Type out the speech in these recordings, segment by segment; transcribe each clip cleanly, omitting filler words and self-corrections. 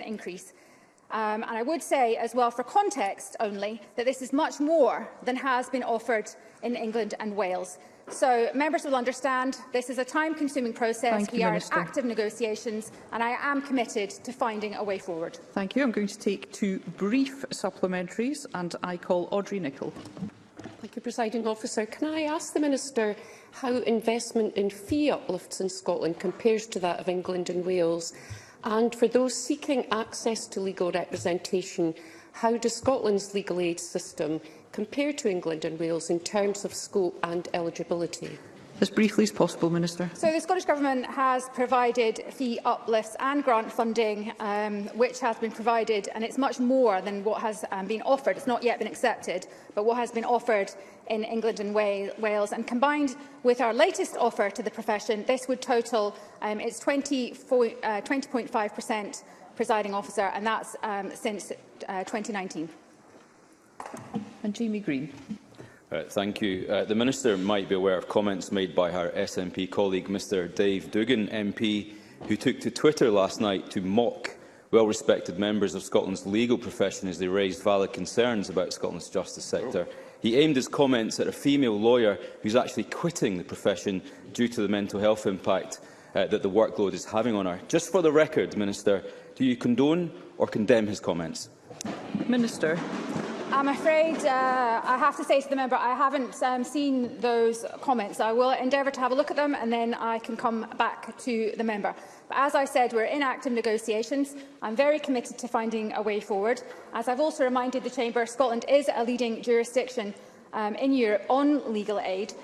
increase. And I would say as well, for context only, that this is much more than has been offered in England and Wales. So members will understand this is a time-consuming process. We are in active negotiations, and I am committed to finding a way forward. Thank you. I'm going to take 2 brief supplementaries, and I call Audrey Nicholl. Thank you, Presiding Officer. Can I ask the Minister how investment in fee uplifts in Scotland compares to that of England and Wales? And for those seeking access to legal representation, how does Scotland's legal aid system compare to England and Wales in terms of scope and eligibility? As briefly as possible, Minister. So the Scottish Government has provided fee uplifts and grant funding, which has been provided, and it's much more than what has been offered. It's not yet been accepted, but what has been offered in England and Wales. And combined with our latest offer to the profession, this would total it's 20.5%, Presiding Officer, and that's since 2019. And Jamie Green. Thank you. The Minister might be aware of comments made by her SNP colleague, Mr Dave Doogan MP, who took to Twitter last night to mock well-respected members of Scotland's legal profession as they raised valid concerns about Scotland's justice sector. He aimed his comments at a female lawyer who is actually quitting the profession due to the mental health impact that the workload is having on her. Just for the record, Minister, do you condone or condemn his comments? Minister. I'm afraid I have to say to the member I haven't seen those comments. I will endeavour to have a look at them and then I can come back to the member. But as I said, we're in active negotiations. I'm very committed to finding a way forward. As I've also reminded the Chamber, Scotland is a leading jurisdiction in Europe on legal aid.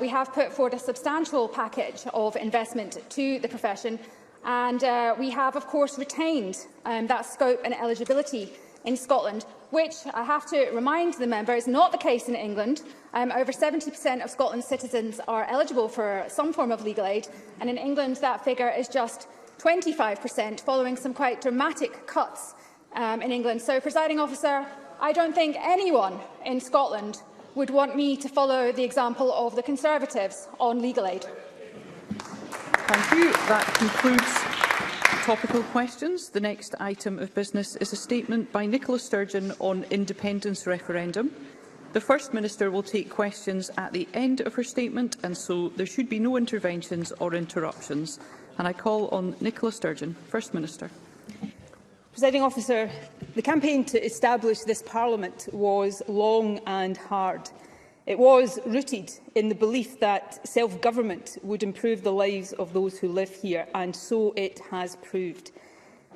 We have put forward a substantial package of investment to the profession, and we have, of course, retained that scope and eligibility in Scotland, which I have to remind the member is not the case in England. Over 70% of Scotland's citizens are eligible for some form of legal aid, and in England that figure is just 25%, following some quite dramatic cuts in England. So, Presiding Officer, I don't think anyone in Scotland would want me to follow the example of the Conservatives on legal aid. Thank you. That concludes topical questions. The next item of business is a statement by Nicola Sturgeon on independence referendum. The First Minister will take questions at the end of her statement, and so there should be no interventions or interruptions. And I call on Nicola Sturgeon, First Minister. Presiding Officer, the campaign to establish this Parliament was long and hard. It was rooted in the belief that self-government would improve the lives of those who live here, and so it has proved.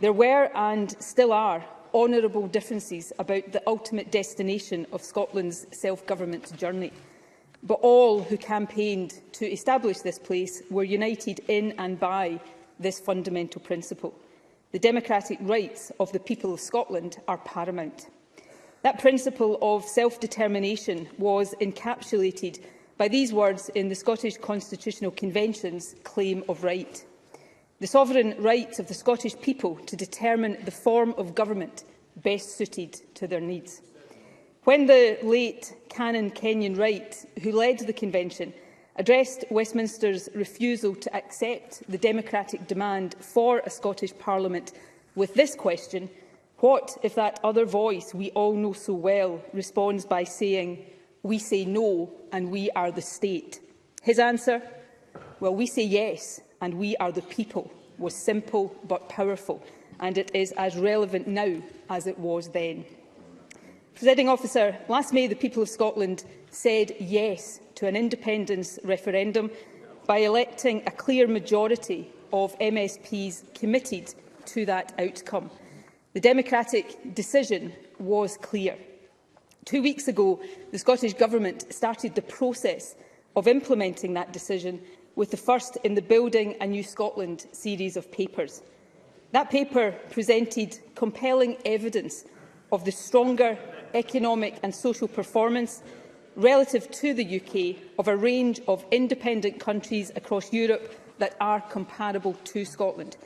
There were and still are honourable differences about the ultimate destination of Scotland's self-government journey. But all who campaigned to establish this place were united in and by this fundamental principle. The democratic rights of the people of Scotland are paramount. That principle of self-determination was encapsulated by these words in the Scottish Constitutional Convention's Claim of Right. The sovereign right of the Scottish people to determine the form of government best suited to their needs. When the late Canon Kenyon Wright, who led the Convention, addressed Westminster's refusal to accept the democratic demand for a Scottish Parliament with this question, what if that other voice we all know so well responds by saying, "We say no and we are the state"? His answer, "Well, we say yes and we are the people," was simple but powerful, and it is as relevant now as it was then. Presiding Officer, last May the people of Scotland said yes to an independence referendum by electing a clear majority of MSPs committed to that outcome. The democratic decision was clear. 2 weeks ago, the Scottish Government started the process of implementing that decision with the first in the Building a New Scotland series of papers. That paper presented compelling evidence of the stronger economic and social performance relative to the UK of a range of independent countries across Europe that are comparable to Scotland.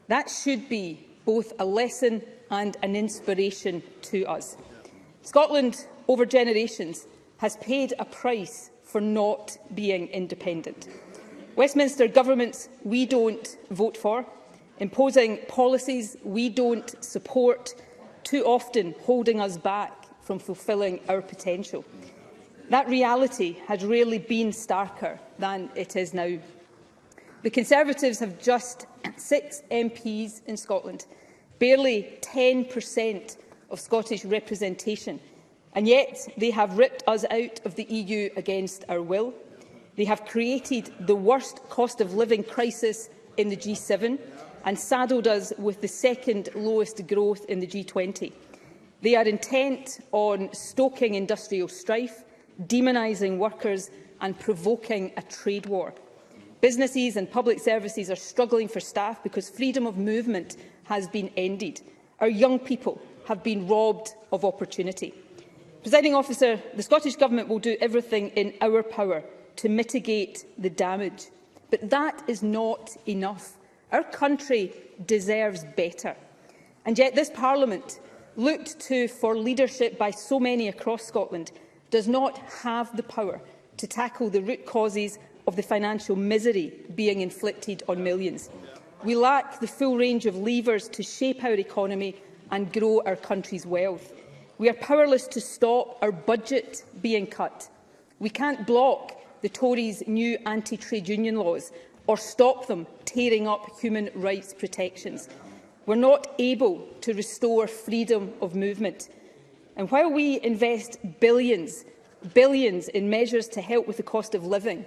That should be both a lesson and an inspiration to us. Scotland, over generations, has paid a price for not being independent. Westminster governments we don't vote for, imposing policies we don't support, too often holding us back from fulfilling our potential. That reality has rarely been starker than it is now. The Conservatives have just 6 MPs in Scotland, barely 10% of Scottish representation, and yet they have ripped us out of the EU against our will. They have created the worst cost of living crisis in the G7 and saddled us with the second lowest growth in the G20. They are intent on stoking industrial strife, demonising workers and provoking a trade war. Businesses and public services are struggling for staff because freedom of movement has been ended. Our young people have been robbed of opportunity. Presiding Officer, the Scottish Government will do everything in our power to mitigate the damage. But that is not enough. Our country deserves better. And yet this Parliament, looked to for leadership by so many across Scotland, does not have the power to tackle the root causes of the financial misery being inflicted on millions. We lack the full range of levers to shape our economy and grow our country's wealth. We are powerless to stop our budget being cut. We can't block the Tories' new anti-trade union laws or stop them tearing up human rights protections. We're not able to restore freedom of movement. And while we invest billions in measures to help with the cost of living,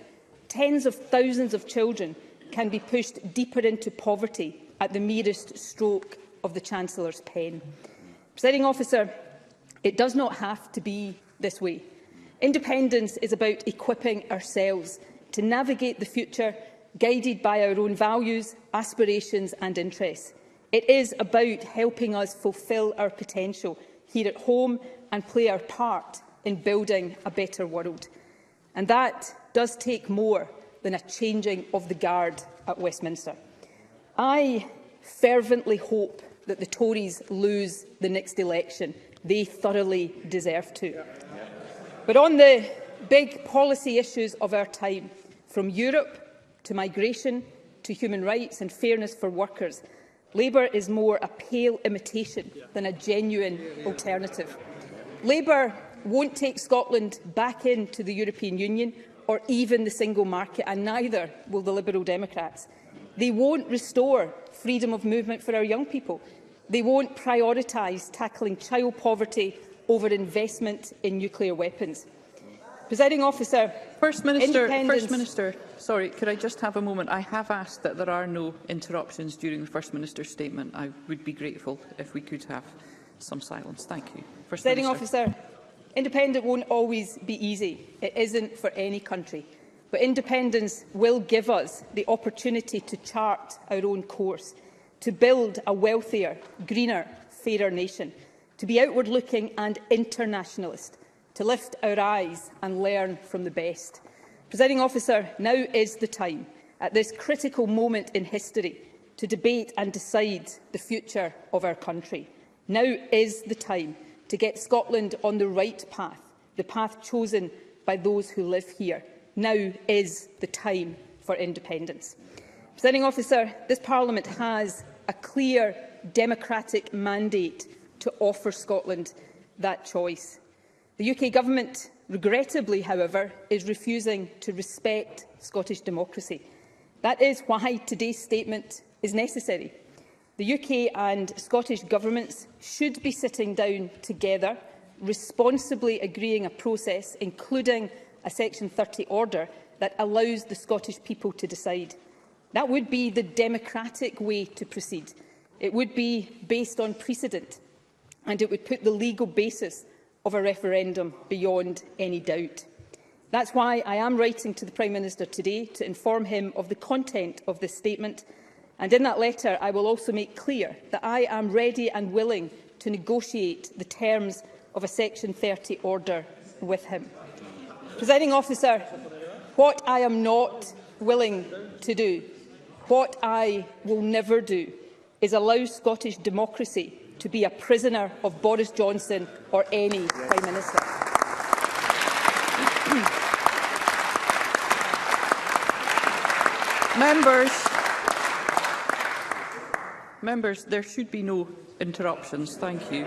tens of thousands of children can be pushed deeper into poverty at the merest stroke of the Chancellor's pen. Presiding Officer, it does not have to be this way. Independence is about equipping ourselves to navigate the future, guided by our own values, aspirations and interests. It is about helping us fulfil our potential here at home and play our part in building a better world. And that does take more than a changing of the guard at Westminster. I fervently hope that the Tories lose the next election. They thoroughly deserve to. But on the big policy issues of our time, from Europe to migration to human rights and fairness for workers, Labour is more a pale imitation than a genuine alternative. Labour won't take Scotland back into the European Union or even the single market, and neither will the Liberal Democrats. They won't restore freedom of movement for our young people. They won't prioritise tackling child poverty over investment in nuclear weapons. Presiding Officer, First Minister, sorry, could I just have a moment? I have asked that there are no interruptions during the First Minister's statement. I would be grateful if we could have some silence. Thank you. Presiding Officer, independence won't always be easy. It isn't for any country. But independence will give us the opportunity to chart our own course, to build a wealthier, greener, fairer nation, to be outward-looking and internationalist, to lift our eyes and learn from the best. Presiding Officer, now is the time, at this critical moment in history, to debate and decide the future of our country. Now is the time to get Scotland on the right path, the path chosen by those who live here. Now is the time for independence. Presiding Officer, this Parliament has a clear democratic mandate to offer Scotland that choice. The UK Government, regrettably, however, is refusing to respect Scottish democracy. That is why today's statement is necessary. The UK and Scottish governments should be sitting down together, responsibly agreeing a process, including a Section 30 order, that allows the Scottish people to decide. That would be the democratic way to proceed. It would be based on precedent, and it would put the legal basis of a referendum beyond any doubt. That's why I am writing to the Prime Minister today to inform him of the content of this statement, and in that letter I will also make clear that I am ready and willing to negotiate the terms of a Section 30 order with him. Presiding Officer, what I am not willing to do, what I will never do, is allow Scottish democracy to be a prisoner of Boris Johnson or any Prime Minister. Members, there should be no interruptions. Thank you.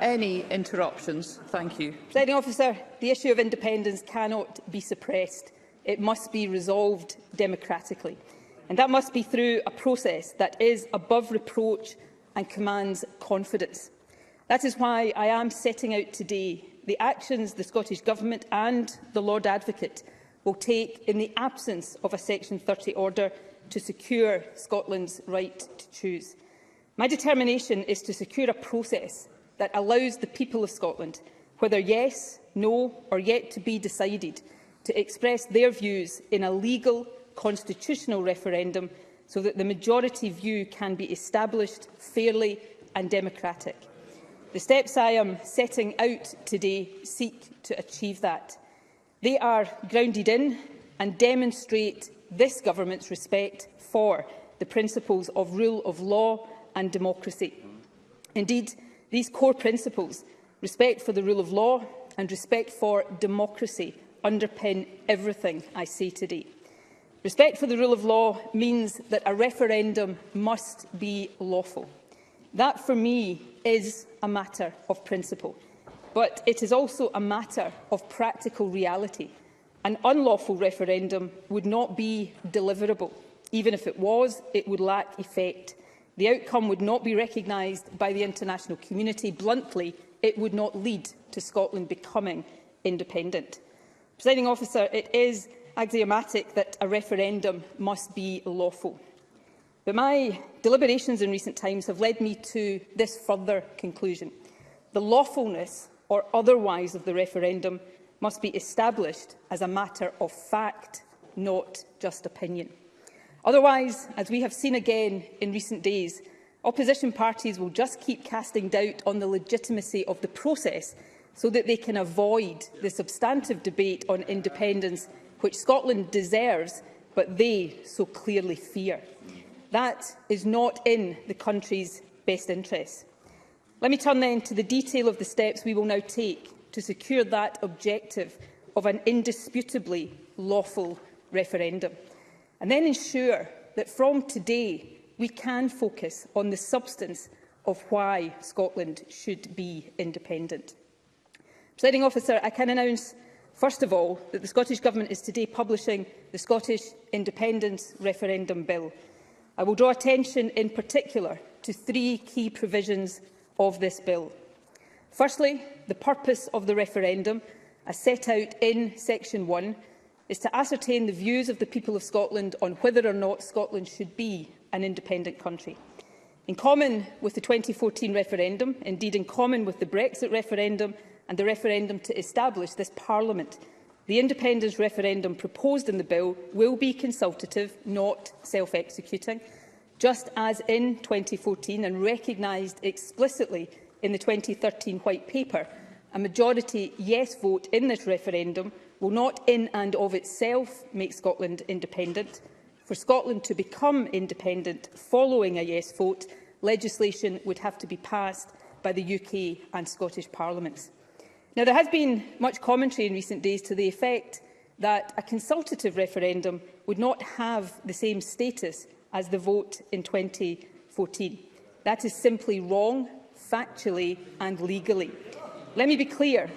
Any interruptions? Thank you. Presiding Officer, the issue of independence cannot be suppressed. It must be resolved democratically. And that must be through a process that is above reproach and commands confidence. That is why I am setting out today the actions the Scottish Government and the Lord Advocate will take in the absence of a Section 30 order to secure Scotland's right to choose. My determination is to secure a process that allows the people of Scotland, whether yes, no or yet to be decided, to express their views in a legal constitutional referendum so that the majority view can be established fairly and democratic. The steps I am setting out today seek to achieve that. They are grounded in and demonstrate this Government's respect for the principles of rule of law and democracy. Indeed, these core principles, respect for the rule of law and respect for democracy, underpin everything I say today. Respect for the rule of law means that a referendum must be lawful. That, for me, is a matter of principle, but it is also a matter of practical reality. An unlawful referendum would not be deliverable. Even if it was, it would lack effect. The outcome would not be recognised by the international community. Bluntly, it would not lead to Scotland becoming independent. Presiding Officer, it is axiomatic that a referendum must be lawful. But my deliberations in recent times have led me to this further conclusion. The lawfulness or otherwise of the referendum must be established as a matter of fact, not just opinion. Otherwise, as we have seen again in recent days, opposition parties will just keep casting doubt on the legitimacy of the process so that they can avoid the substantive debate on independence which Scotland deserves, but they so clearly fear. That is not in the country's best interests. Let me turn then to the detail of the steps we will now take to secure that objective of an indisputably lawful referendum, and then ensure that from today we can focus on the substance of why Scotland should be independent. Presiding Officer, I can announce, first of all, that the Scottish Government is today publishing the Scottish Independence Referendum Bill. I will draw attention in particular to three key provisions of this bill. Firstly, the purpose of the referendum, as set out in Section 1, is to ascertain the views of the people of Scotland on whether or not Scotland should be an independent country. In common with the 2014 referendum, indeed in common with the Brexit referendum and the referendum to establish this Parliament, the independence referendum proposed in the bill will be consultative, not self-executing, just as in 2014 and recognised explicitly in the 2013 White Paper. A majority yes vote in this referendum will not in and of itself make Scotland independent. For Scotland to become independent following a yes vote, legislation would have to be passed by the UK and Scottish Parliaments. Now, there has been much commentary in recent days to the effect that a consultative referendum would not have the same status as the vote in 2014. That is simply wrong, factually and legally. Let me be clear.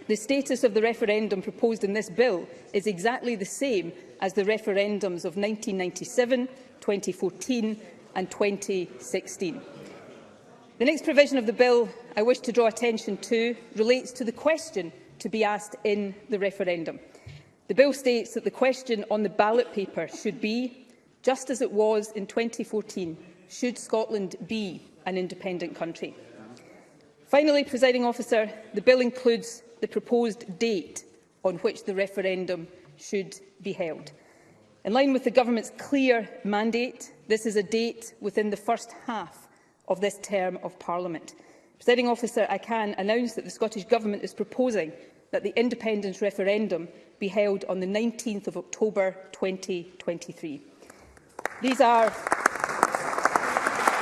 The status of the referendum proposed in this bill is exactly the same as the referendums of 1997, 2014 and 2016. The next provision of the bill I wish to draw attention to relates to the question to be asked in the referendum. The bill states that the question on the ballot paper should be, just as it was in 2014, should Scotland be an independent country? Finally, Presiding Officer, the bill includes the proposed date on which the referendum should be held. In line with the Government's clear mandate, this is a date within the first half of this term of Parliament. Presiding Officer, I can announce that the Scottish Government is proposing that the independence referendum be held on the 19th of October 2023. These are...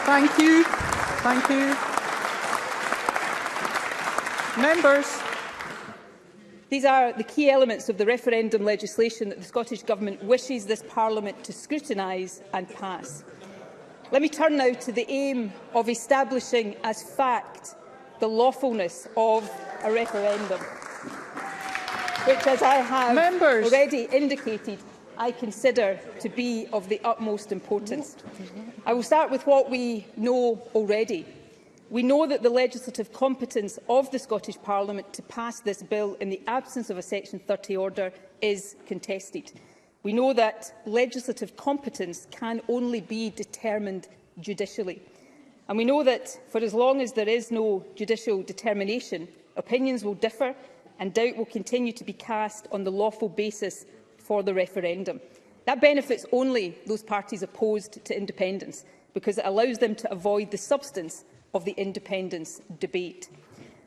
Thank you. Thank you. Members. These are the key elements of the referendum legislation that the Scottish Government wishes this Parliament to scrutinise and pass. Let me turn now to the aim of establishing as fact the lawfulness of a referendum, which, as I have already indicated, I consider to be of the utmost importance. I will start with what we know already. We know that the legislative competence of the Scottish Parliament to pass this bill in the absence of a Section 30 order is contested. We know that legislative competence can only be determined judicially. And we know that for as long as there is no judicial determination, opinions will differ and doubt will continue to be cast on the lawful basis for the referendum. That benefits only those parties opposed to independence, because it allows them to avoid the substance of the independence debate.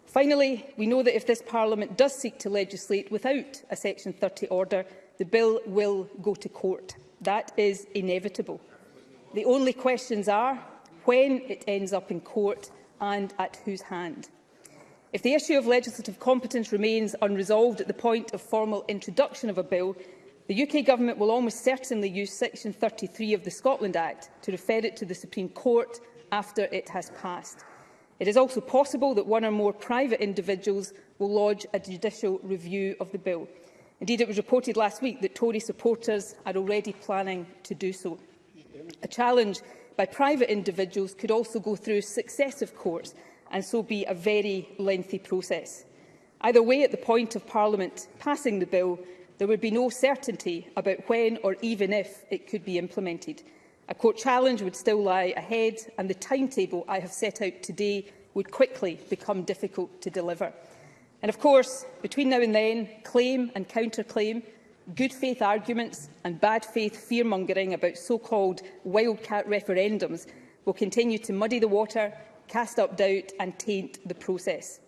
Finally, we know that if this Parliament does seek to legislate without a Section 30 order, the bill will go to court. That is inevitable. The only questions are when it ends up in court and at whose hand. If the issue of legislative competence remains unresolved at the point of formal introduction of a bill, the UK Government will almost certainly use Section 33 of the Scotland Act to refer it to the Supreme Court after it has passed. It is also possible that one or more private individuals will lodge a judicial review of the bill. Indeed, it was reported last week that Tory supporters are already planning to do so. A challenge by private individuals could also go through successive courts and so be a very lengthy process. Either way, at the point of Parliament passing the bill, there would be no certainty about when or even if it could be implemented. A court challenge would still lie ahead, and the timetable I have set out today would quickly become difficult to deliver. And of course, between now and then, claim and counterclaim, good faith arguments and bad faith fear-mongering about so-called wildcat referendums will continue to muddy the water, cast up doubt and taint the process.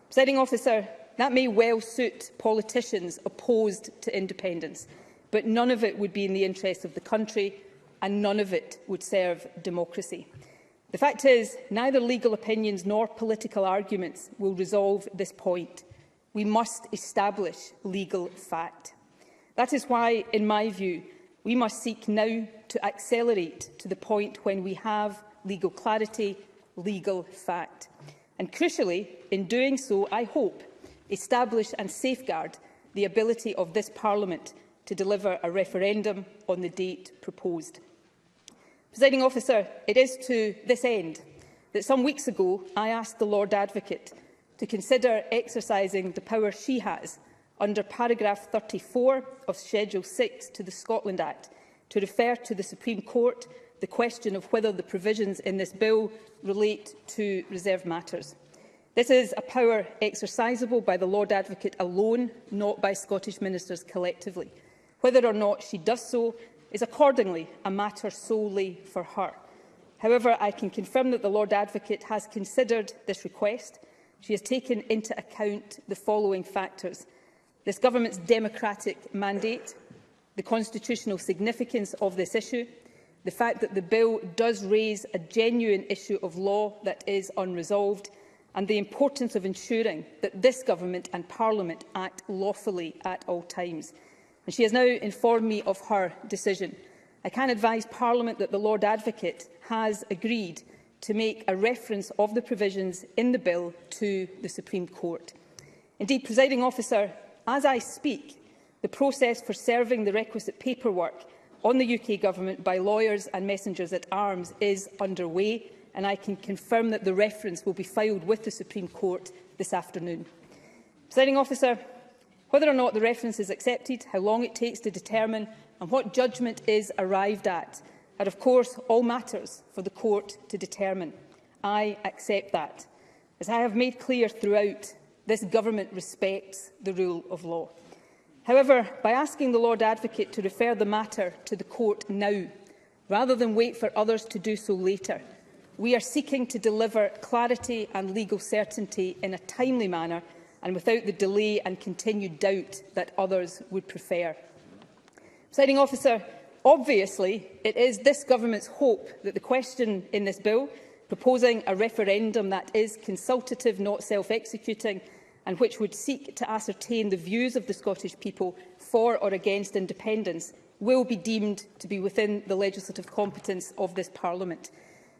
Presiding Officer, that may well suit politicians opposed to independence, but none of it would be in the interest of the country, and none of it would serve democracy. The fact is, neither legal opinions nor political arguments will resolve this point. We must establish legal fact. That is why, in my view, we must seek now to accelerate to the point when we have legal clarity, legal fact. And crucially, in doing so, I hope, establish and safeguard the ability of this Parliament to deliver a referendum on the date proposed. Presiding Officer, it is to this end that some weeks ago I asked the Lord Advocate to consider exercising the power she has under paragraph 34 of Schedule 6 to the Scotland Act to refer to the Supreme Court the question of whether the provisions in this bill relate to reserved matters. This is a power exercisable by the Lord Advocate alone, not by Scottish ministers collectively. Whether or not she does so is accordingly a matter solely for her. However, I can confirm that the Lord Advocate has considered this request. She has taken into account the following factors: this Government's democratic mandate, the constitutional significance of this issue, the fact that the bill does raise a genuine issue of law that is unresolved, and the importance of ensuring that this Government and Parliament act lawfully at all times. And she has now informed me of her decision. I can advise Parliament that the Lord Advocate has agreed to make a reference of the provisions in the bill to the Supreme Court. Indeed, Presiding Officer, as I speak, the process for serving the requisite paperwork on the UK Government by lawyers and messengers at arms is underway, and I can confirm that the reference will be filed with the Supreme Court this afternoon. Presiding Officer, whether or not the reference is accepted, how long it takes to determine and what judgment is arrived at are, of course, all matters for the court to determine. I accept that. As I have made clear throughout, this Government respects the rule of law. However, by asking the Lord Advocate to refer the matter to the court now, rather than wait for others to do so later, we are seeking to deliver clarity and legal certainty in a timely manner and without the delay and continued doubt that others would prefer. Presiding Officer, obviously, it is this Government's hope that the question in this bill, proposing a referendum that is consultative, not self-executing, and which would seek to ascertain the views of the Scottish people for or against independence, will be deemed to be within the legislative competence of this Parliament.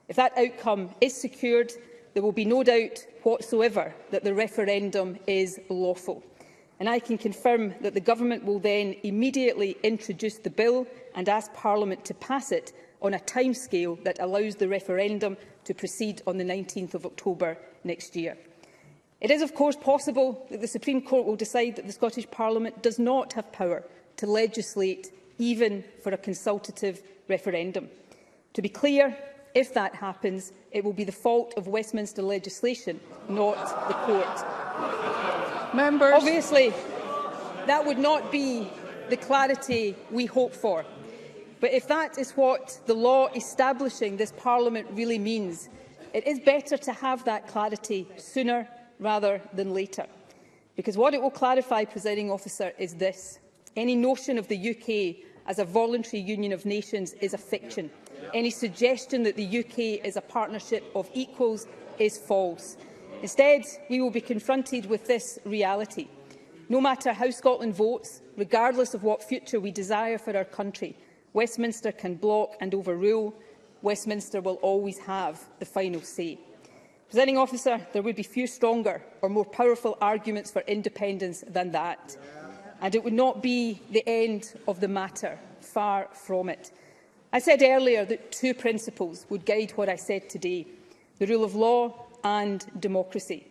If that outcome is secured, there will be no doubt whatsoever that the referendum is lawful. And I can confirm that the Government will then immediately introduce the bill and ask Parliament to pass it on a timescale that allows the referendum to proceed on the 19th of October next year. It is, of course, possible that the Supreme Court will decide that the Scottish Parliament does not have power to legislate even for a consultative referendum. To be clear, if that happens, it will be the fault of Westminster legislation, not the court. Members. Obviously, that would not be the clarity we hope for. But if that is what the law establishing this Parliament really means, it is better to have that clarity sooner rather than later. Because what it will clarify, Presiding Officer, is this: any notion of the UK as a voluntary union of nations is a fiction. Any suggestion that the UK is a partnership of equals is false. Instead, we will be confronted with this reality. No matter how Scotland votes, regardless of what future we desire for our country, Westminster can block and overrule. Westminster will always have the final say. Presiding Officer, there would be few stronger or more powerful arguments for independence than that. And it would not be the end of the matter, far from it. I said earlier that two principles would guide what I said today: the rule of law and democracy.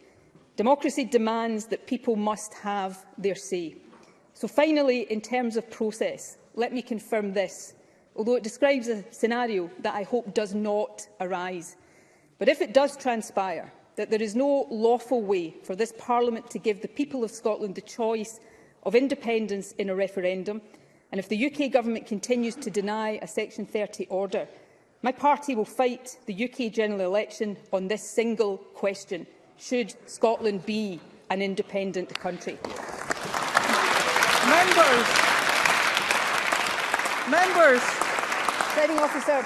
Democracy demands that people must have their say. So finally, in terms of process, let me confirm this, although it describes a scenario that I hope does not arise. But if it does transpire that there is no lawful way for this Parliament to give the people of Scotland the choice of independence in a referendum, and if the UK Government continues to deny a Section 30 order, my party will fight the UK general election on this single question: should Scotland be an independent country? Members. Presiding Officer.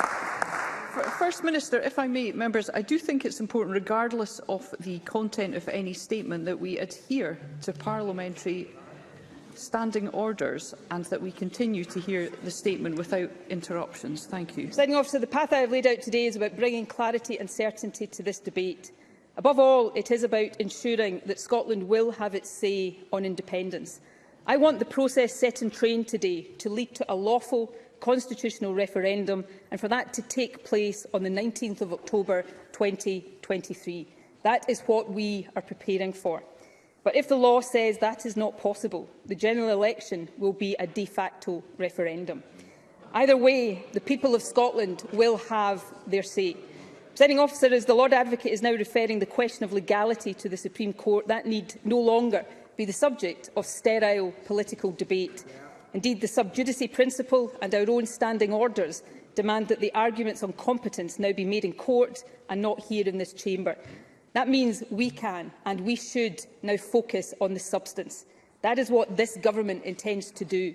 First Minister, if I may, members, I do think it's important, regardless of the content of any statement, that we adhere to parliamentary standing orders and that we continue to hear the statement without interruptions. Thank you. Presiding Officer, the path I have laid out today is about bringing clarity and certainty to this debate. Above all, it is about ensuring that Scotland will have its say on independence. I want the process set in train today to lead to a lawful constitutional referendum, and for that to take place on the 19th of October 2023. That is what we are preparing for. But if the law says that is not possible, the general election will be a de facto referendum. Either way, the people of Scotland will have their say. Presiding Officer, as the Lord Advocate is now referring the question of legality to the Supreme Court, that need no longer be the subject of sterile political debate. Indeed, the sub judice principle and our own standing orders demand that the arguments on competence now be made in court and not here in this chamber. That means we can and we should now focus on the substance. That is what this Government intends to do.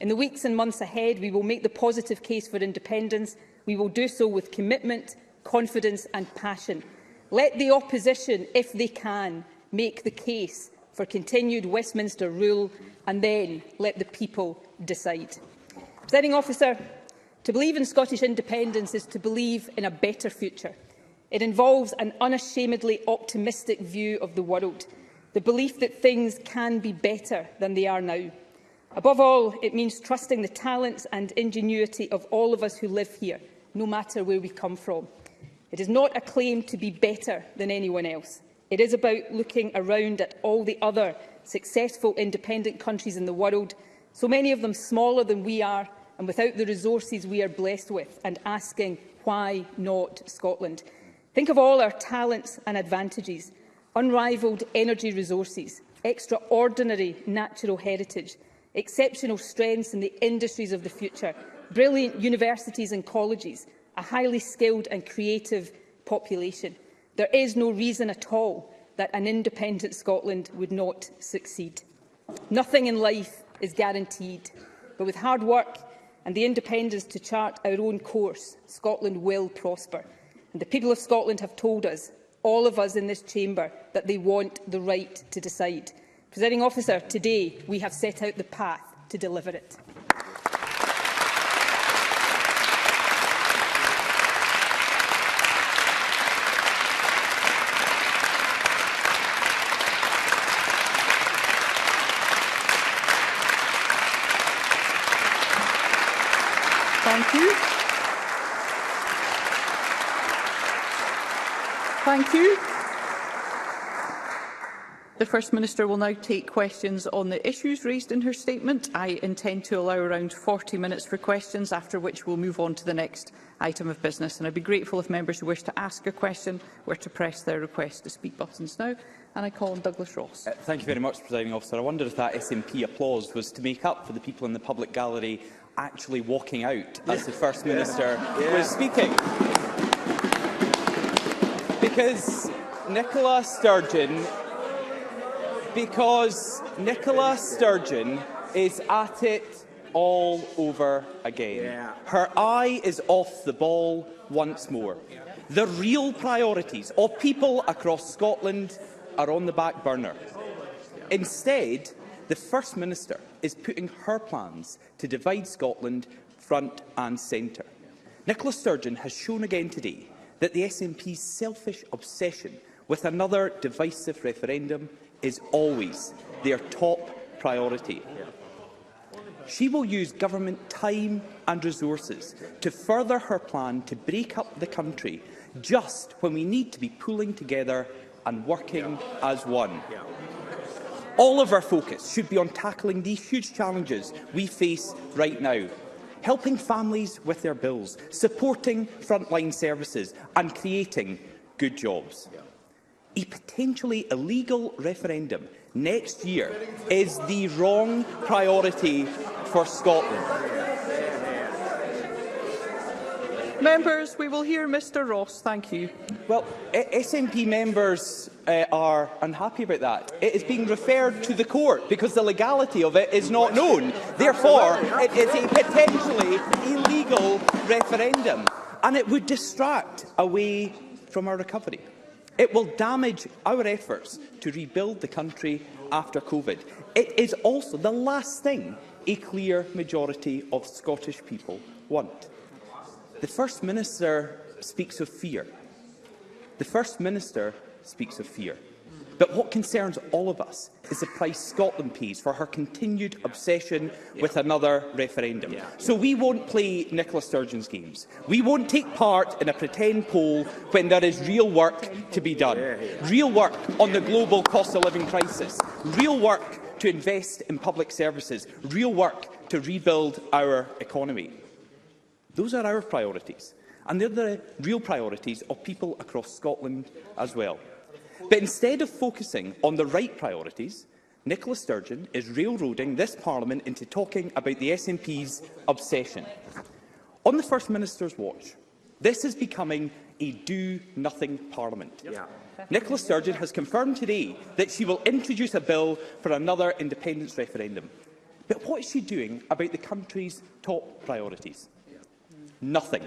In the weeks and months ahead, we will make the positive case for independence. We will do so with commitment, confidence and passion. Let the opposition, if they can, make the case for continued Westminster rule, and then let the people decide. Presiding Officer, to believe in Scottish independence is to believe in a better future. It involves an unashamedly optimistic view of the world, the belief that things can be better than they are now. Above all, it means trusting the talents and ingenuity of all of us who live here, no matter where we come from. It is not a claim to be better than anyone else. It is about looking around at all the other successful independent countries in the world, so many of them smaller than we are and without the resources we are blessed with, and asking, why not Scotland? Think of all our talents and advantages: unrivalled energy resources, extraordinary natural heritage, exceptional strengths in the industries of the future, brilliant universities and colleges, a highly skilled and creative population. There is no reason at all that an independent Scotland would not succeed. Nothing in life is guaranteed, but with hard work and the independence to chart our own course, Scotland will prosper. And the people of Scotland have told us, all of us in this chamber, that they want the right to decide. Presiding Officer, today we have set out the path to deliver it. Thank you. Thank you. The First Minister will now take questions on the issues raised in her statement. I intend to allow around 40 minutes for questions, after which we'll move on to the next item of business. And I'd be grateful if members who wish to ask a question were to press their request to speak buttons now. And I call on Douglas Ross. Thank you very much, Presiding Officer. I wonder if that SNP applause was to make up for the people in the public gallery actually walking out as the First Minister was speaking. Because Nicola Sturgeon is at it all over again. Her eye is off the ball once more. The real priorities of people across Scotland are on the back burner. Instead, the First Minister is putting her plans to divide Scotland front and centre. Nicola Sturgeon has shown again today that the SNP's selfish obsession with another divisive referendum is always their top priority. She will use government time and resources to further her plan to break up the country just when we need to be pulling together and working as one. All of our focus should be on tackling these huge challenges we face right now, helping families with their bills, supporting frontline services and creating good jobs. A potentially illegal referendum next year is the wrong priority for Scotland. Members, we will hear Mr Ross. Thank you. Well, SNP members are unhappy about that. It is being referred to the court because the legality of it is not known. Therefore, it is a potentially illegal referendum, and it would distract away from our recovery. It will damage our efforts to rebuild the country after COVID. It is also the last thing a clear majority of Scottish people want. The First Minister speaks of fear. The First Minister speaks of fear. But what concerns all of us is the price Scotland pays for her continued obsession with another referendum. So we won't play Nicola Sturgeon's games. We won't take part in a pretend poll when there is real work to be done. Real work on the global cost of living crisis. Real work to invest in public services. Real work to rebuild our economy. Those are our priorities, and they're the real priorities of people across Scotland as well. But instead of focusing on the right priorities, Nicola Sturgeon is railroading this Parliament into talking about the SNP's obsession. On the First Minister's watch, this is becoming a do-nothing Parliament. Nicola Sturgeon has confirmed today that she will introduce a bill for another independence referendum. But what is she doing about the country's top priorities? Nothing.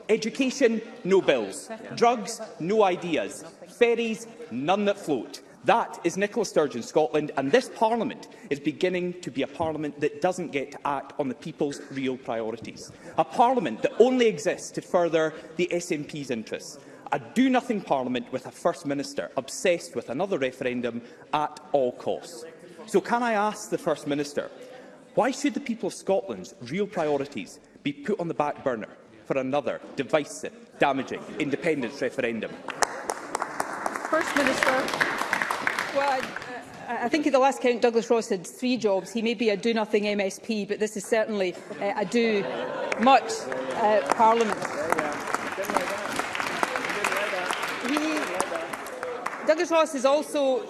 Education, no bills. Drugs, no ideas. Ferries, none that float. That is Nicola Sturgeon Scotland, and this Parliament is beginning to be a Parliament that doesn't get to act on the people's real priorities. A Parliament that only exists to further the SNP's interests. A do-nothing Parliament with a First Minister obsessed with another referendum at all costs. So can I ask the First Minister, why should the people of Scotland's real priorities be put on the back burner for another divisive, damaging independence referendum? First Minister. Well, I think at the last count Douglas Ross had 3 jobs. He may be a do-nothing MSP, but this is certainly a do-much Parliament. Douglas Ross has also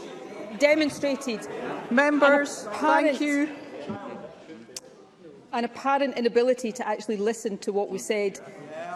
demonstrated members, thank you. An apparent inability to actually listen to what we said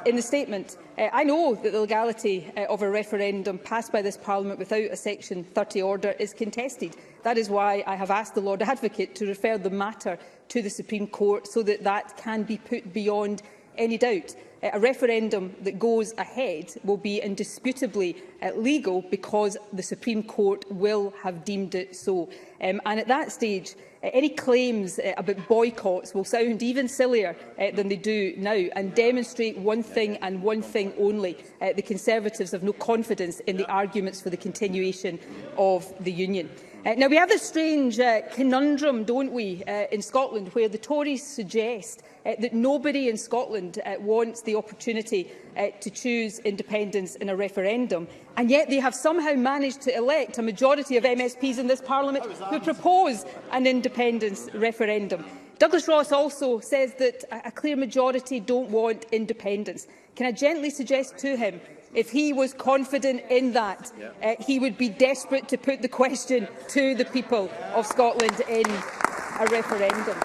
in the statement. I know that the legality of a referendum passed by this Parliament without a Section 30 order is contested. That is why I have asked the Lord Advocate to refer the matter to the Supreme Court so that that can be put beyond any doubt. A referendum that goes ahead will be indisputably legal because the Supreme Court will have deemed it so. And at that stage, any claims about boycotts will sound even sillier than they do now and demonstrate one thing and one thing only. The Conservatives have no confidence in the arguments for the continuation of the Union. Now, we have this strange conundrum, don't we, in Scotland, where the Tories suggest that nobody in Scotland wants the opportunity to choose independence in a referendum, and yet they have somehow managed to elect a majority of MSPs in this Parliament who propose an independence referendum. Douglas Ross also says that a clear majority don't want independence. Can I gently suggest to him, if he was confident in that, he would be desperate to put the question to the people of Scotland in a referendum.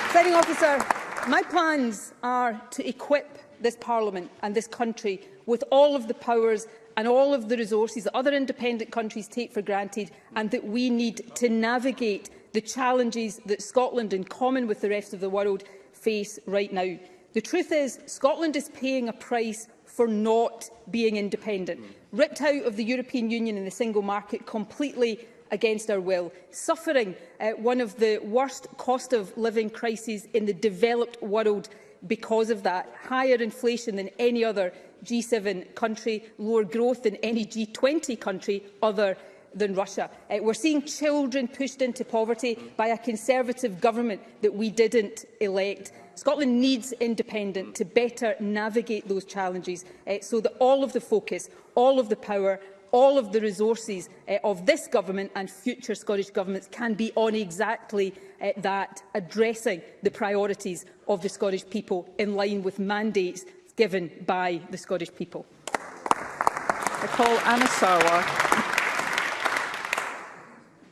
Presiding Officer, my plans are to equip this Parliament and this country with all of the powers and all of the resources that other independent countries take for granted and that we need to navigate the challenges that Scotland, in common with the rest of the world, face right now. The truth is, Scotland is paying a price for not being independent, ripped out of the European Union and the single market completely against our will, suffering one of the worst cost of living crises in the developed world because of that, higher inflation than any other G7 country, lower growth than any G20 country other than Russia. We're seeing children pushed into poverty by a Conservative government that we didn't elect. Scotland needs independence to better navigate those challenges so that all of the focus, all of the power, all of the resources of this government and future Scottish governments can be on exactly that, addressing the priorities of the Scottish people in line with mandates given by the Scottish people. I call Anna Sarwar.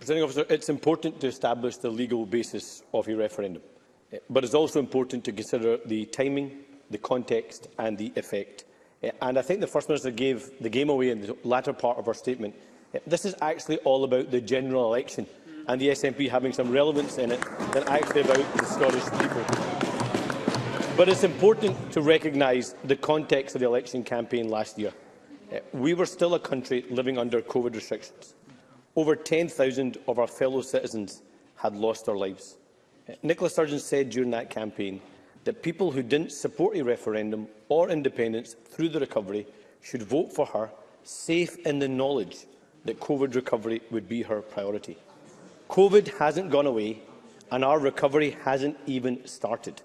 Presiding Officer, it's important to establish the legal basis of a referendum, but it's also important to consider the timing, the context and the effect. And I think the First Minister gave the game away in the latter part of her statement. This is actually all about the general election and the SNP having some relevance in it than actually about the Scottish people. But it's important to recognise the context of the election campaign last year. We were still a country living under COVID restrictions. Over 10,000 of our fellow citizens had lost their lives. Nicola Sturgeon said during that campaign that people who didn't support a referendum or independence through the recovery should vote for her, safe in the knowledge that COVID recovery would be her priority. COVID hasn't gone away and our recovery hasn't even started.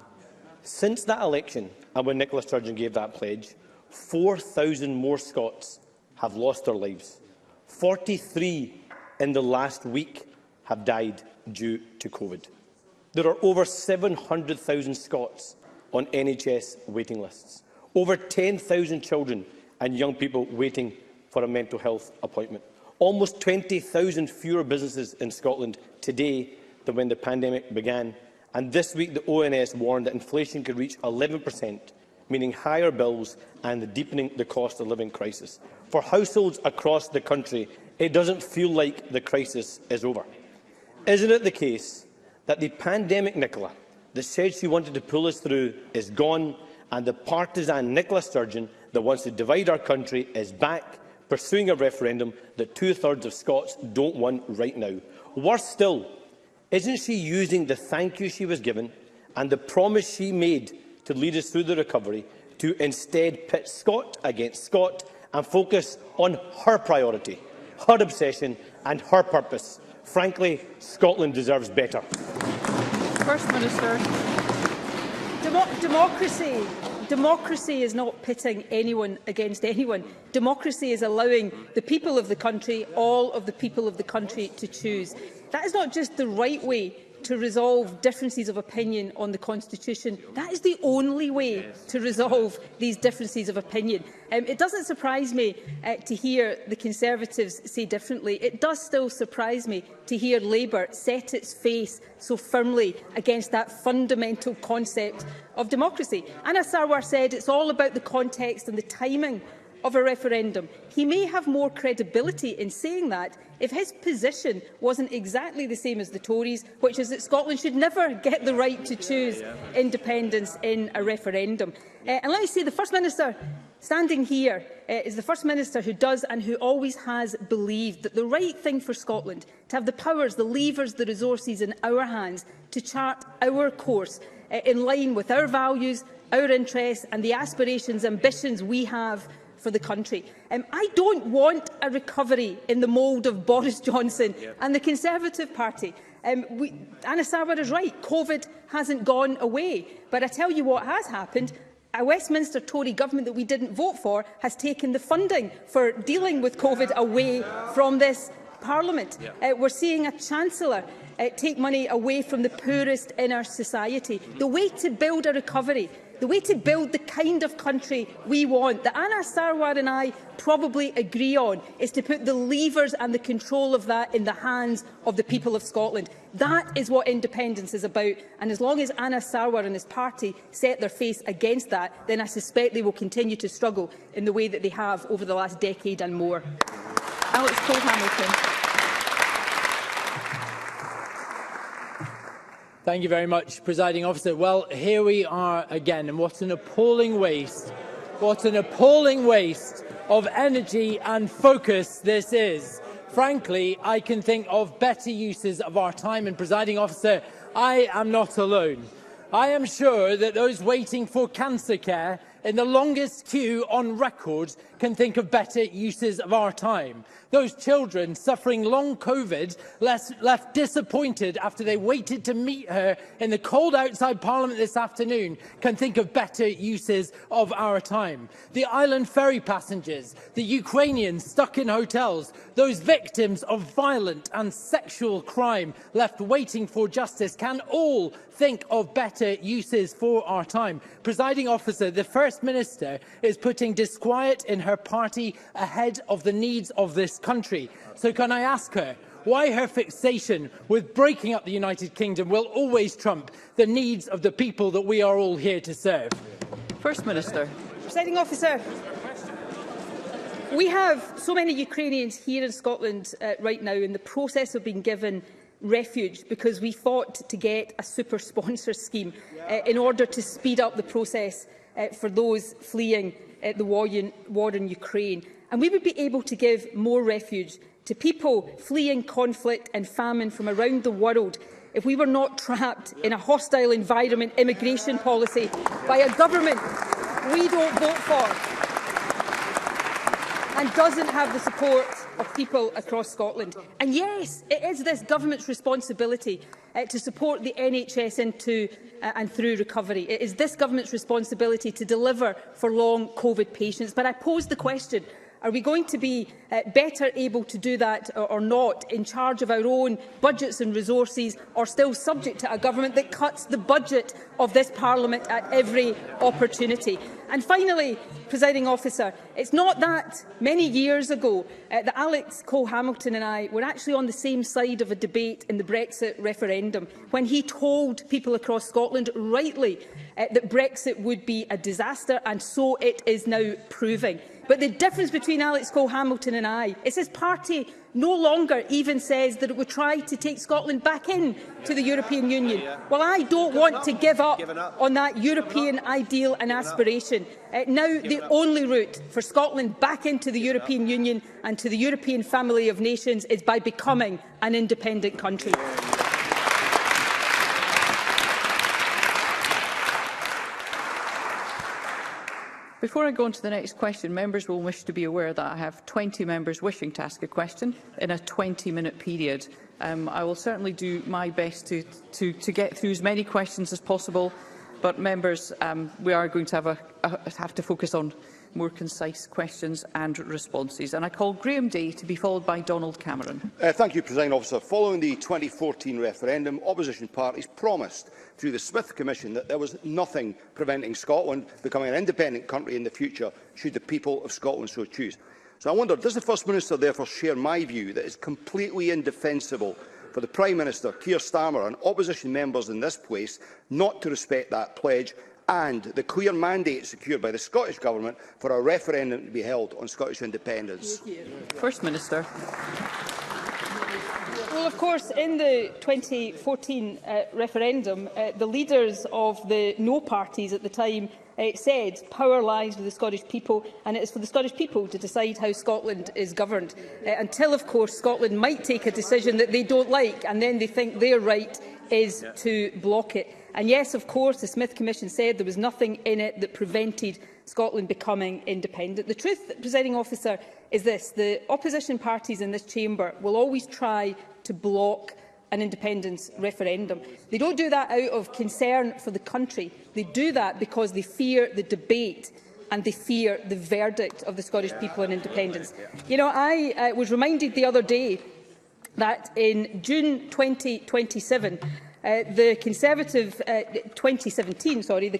Since that election, and when Nicola Sturgeon gave that pledge, 4,000 more Scots have lost their lives. 43 in the last week have died due to COVID. There are over 700,000 Scots on NHS waiting lists, over 10,000 children and young people waiting for a mental health appointment, almost 20,000 fewer businesses in Scotland today than when the pandemic began, and this week the ONS warned that inflation could reach 11%, meaning higher bills and deepening the cost of living crisis. For households across the country, it doesn't feel like the crisis is over. Isn't it the case that the pandemic Nicola that said she wanted to pull us through is gone, and the partisan Nicola Sturgeon that wants to divide our country is back, pursuing a referendum that two-thirds of Scots don't want right now? Worse still, isn't she using the thank you she was given and the promise she made to lead us through the recovery to instead pit Scot against Scot and focus on her priority, her obsession and her purpose? Frankly, Scotland deserves better. First Minister. Democracy is not pitting anyone against anyone. Democracy is allowing the people of the country, all of the people of the country, to choose. That is not just the right way to resolve differences of opinion on the Constitution. That is the only way to resolve these differences of opinion. It doesn't surprise me to hear the Conservatives say differently. It does still surprise me to hear Labour set its face so firmly against that fundamental concept of democracy. Anna Sarwar said it's all about the context and the timing of a referendum. He may have more credibility in saying that if his position wasn't exactly the same as the Tories, which is that Scotland should never get the right to choose independence in a referendum. And let me say, the First Minister standing here is the First Minister who does and who always has believed that the right thing for Scotland, to have the powers, the levers, the resources in our hands to chart our course in line with our values, our interests and the aspirations, ambitions we have for the country. I don't want a recovery in the mould of Boris Johnson and the Conservative Party. Anna Sarwar is right. COVID hasn't gone away. But I tell you what has happened. A Westminster Tory government that we didn't vote for has taken the funding for dealing with COVID away from this Parliament. We're seeing a Chancellor take money away from the poorest in our society. The way to build a recovery, the way to build the kind of country we want, that Anna Sarwar and I probably agree on, is to put the levers and the control of that in the hands of the people of Scotland. That is what independence is about. And as long as Anna Sarwar and his party set their face against that, then I suspect they will continue to struggle in the way that they have over the last decade and more. Alex Cole-Hamilton. Thank you very much, Presiding Officer. Well, here we are again, and what an appalling waste. What an appalling waste of energy and focus this is. Frankly, I can think of better uses of our time, and Presiding Officer, I am not alone. I am sure that those waiting for cancer care in the longest queue on record can think of better uses of our time. Those children suffering long COVID, left disappointed after they waited to meet her in the cold outside Parliament this afternoon, can think of better uses of our time. The island ferry passengers, the Ukrainians stuck in hotels, those victims of violent and sexual crime left waiting for justice can all think of better uses for our time. Presiding Officer, the First Minister is putting disquiet in her party ahead of the needs of this country. So can I ask her why her fixation with breaking up the United Kingdom will always trump the needs of the people that we are all here to serve? First Minister. Presiding Officer, we have so many Ukrainians here in Scotland right now in the process of being given refuge because we fought to get a super sponsor scheme in order to speed up the process for those fleeing the war in Ukraine. And we would be able to give more refuge to people fleeing conflict and famine from around the world if we were not trapped in a hostile environment immigration policy by a government we don't vote for and doesn't have the support of people across Scotland. And yes, it is this government's responsibility to support the NHS into and through recovery. It is this government's responsibility to deliver for long COVID patients. But I pose the question, are we going to be better able to do that or not, in charge of our own budgets and resources, or still subject to a government that cuts the budget of this Parliament at every opportunity? And finally, Presiding Officer, it's not that many years ago that Alex Cole-Hamilton and I were actually on the same side of a debate in the Brexit referendum, when he told people across Scotland, rightly, that Brexit would be a disaster, and so it is now proving. But the difference between Alex Cole-Hamilton and I is his party no longer even says that it would try to take Scotland back in to the European Union. Well, I don't want to give up on that European ideal and aspiration. Now the only route for Scotland back into the European Union and to the European family of nations is by becoming an independent country. Before I go on to the next question, members will wish to be aware that I have 20 members wishing to ask a question in a 20-minute period. I will certainly do my best to get through as many questions as possible, but members, we are going to have to focus on more concise questions and responses. And I call Graham Day to be followed by Donald Cameron. Thank you, Presiding Officer. Following the 2014 referendum, opposition parties promised through the Smith Commission that there was nothing preventing Scotland becoming an independent country in the future, should the people of Scotland so choose. So I wonder, does the First Minister therefore share my view that it is completely indefensible for the Prime Minister, Keir Starmer, and opposition members in this place not to respect that pledge and the clear mandate secured by the Scottish Government for a referendum to be held on Scottish independence? First Minister. Well, of course, in the 2014 referendum, the leaders of the no parties at the time said power lies with the Scottish people, and it is for the Scottish people to decide how Scotland is governed, until, of course, Scotland might take a decision that they don't like, and then they think their right is to block it. And yes, of course, the Smith Commission said there was nothing in it that prevented Scotland becoming independent. The truth, Presiding Officer, is this: the opposition parties in this chamber will always try to block an independence referendum. They don't do that out of concern for the country. They do that because they fear the debate and they fear the verdict of the Scottish people on independence. You know, I was reminded the other day that in June 2027, the Conservative 2017, sorry, the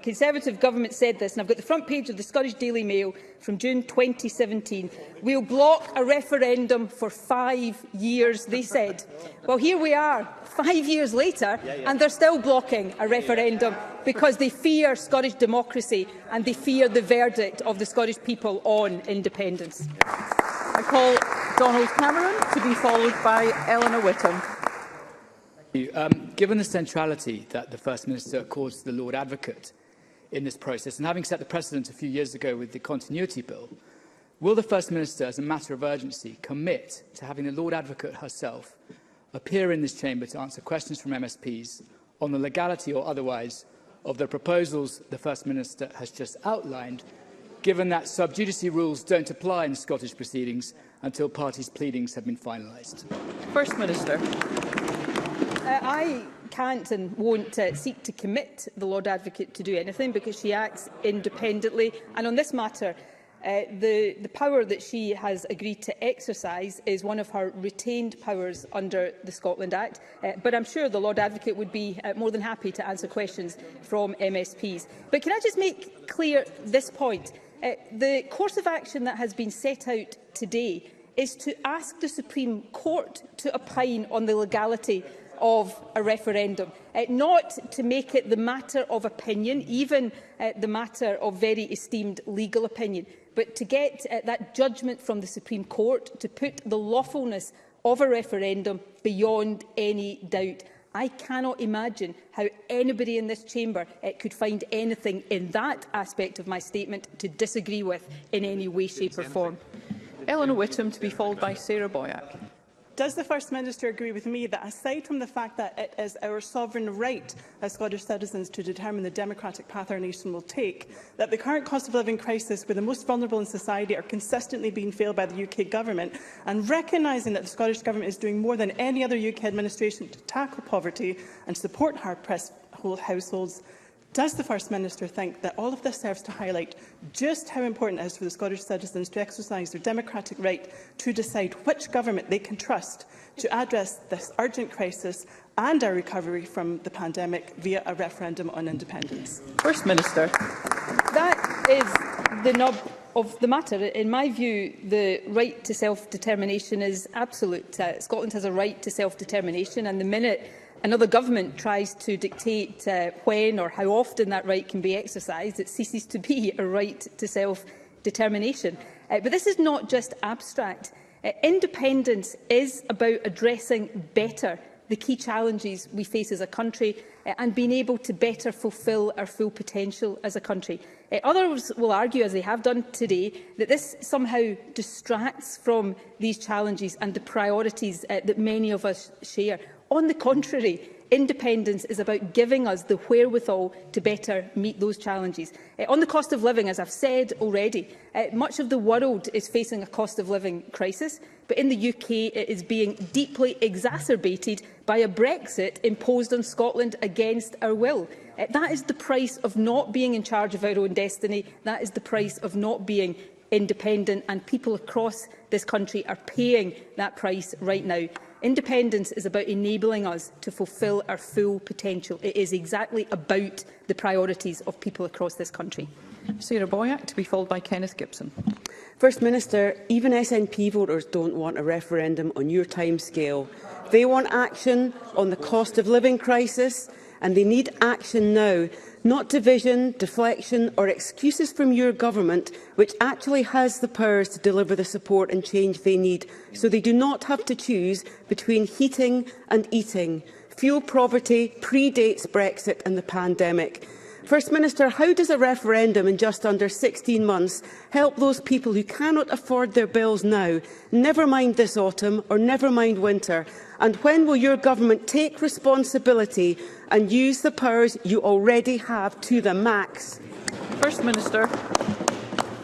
Conservative government said this, and I've got the front page of the Scottish Daily Mail from June 2017. We'll block a referendum for 5 years, they said. Well, here we are, 5 years later, and they're still blocking a referendum because they fear Scottish democracy and they fear the verdict of the Scottish people on independence. I call Donald Cameron to be followed by Eleanor Whittam. Given the centrality that the First Minister accords to the Lord Advocate in this process, and having set the precedent a few years ago with the Continuity Bill, will the First Minister, as a matter of urgency, commit to having the Lord Advocate herself appear in this chamber to answer questions from MSPs on the legality or otherwise of the proposals the First Minister has just outlined, given that sub judice rules don't apply in Scottish proceedings until parties' pleadings have been finalised? First Minister. I can't and won't seek to commit the Lord Advocate to do anything because she acts independently. And on this matter, the power that she has agreed to exercise is one of her retained powers under the Scotland Act. But I'm sure the Lord Advocate would be more than happy to answer questions from MSPs. But can I just make clear this point? The course of action that has been set out today is to ask the Supreme Court to opine on the legality of a referendum, not to make it the matter of opinion, even the matter of very esteemed legal opinion, but to get that judgment from the Supreme Court to put the lawfulness of a referendum beyond any doubt. I cannot imagine how anybody in this chamber could find anything in that aspect of my statement to disagree with in any way, shape or form. Eleanor Whittam to be followed by Sarah Boyack. Does the First Minister agree with me that, aside from the fact that it is our sovereign right as Scottish citizens to determine the democratic path our nation will take, that the current cost of living crisis, where the most vulnerable in society are consistently being failed by the UK Government, and recognising that the Scottish Government is doing more than any other UK administration to tackle poverty and support hard-pressed households, does the First Minister think that all of this serves to highlight just how important it is for the Scottish citizens to exercise their democratic right to decide which government they can trust to address this urgent crisis and our recovery from the pandemic via a referendum on independence? First Minister. That is the nub of the matter. In my view, the right to self-determination is absolute. Scotland has a right to self-determination, and the minute another government tries to dictate when or how often that right can be exercised, it ceases to be a right to self-determination. But this is not just abstract. Independence is about addressing better the key challenges we face as a country and being able to better fulfil our full potential as a country. Others will argue, as they have done today, that this somehow distracts from these challenges and the priorities that many of us share. On the contrary, independence is about giving us the wherewithal to better meet those challenges. On the cost of living, as I've said already, much of the world is facing a cost of living crisis, but in the UK it is being deeply exacerbated by a Brexit imposed on Scotland against our will. That is the price of not being in charge of our own destiny. That is the price of not being independent, and people across this country are paying that price right now. Independence is about enabling us to fulfil our full potential. It is exactly about the priorities of people across this country. Sarah Boyack to be followed by Kenneth Gibson. First Minister, even SNP voters don't want a referendum on your timescale. They want action on the cost of living crisis, and they need action now, not division, deflection or excuses from your government, which actually has the powers to deliver the support and change they need, so they do not have to choose between heating and eating. Fuel poverty predates Brexit and the pandemic. First Minister, how does a referendum in just under 16 months help those people who cannot afford their bills now, never mind this autumn or never mind winter? And when will your government take responsibility and use the powers you already have to the max? First Minister.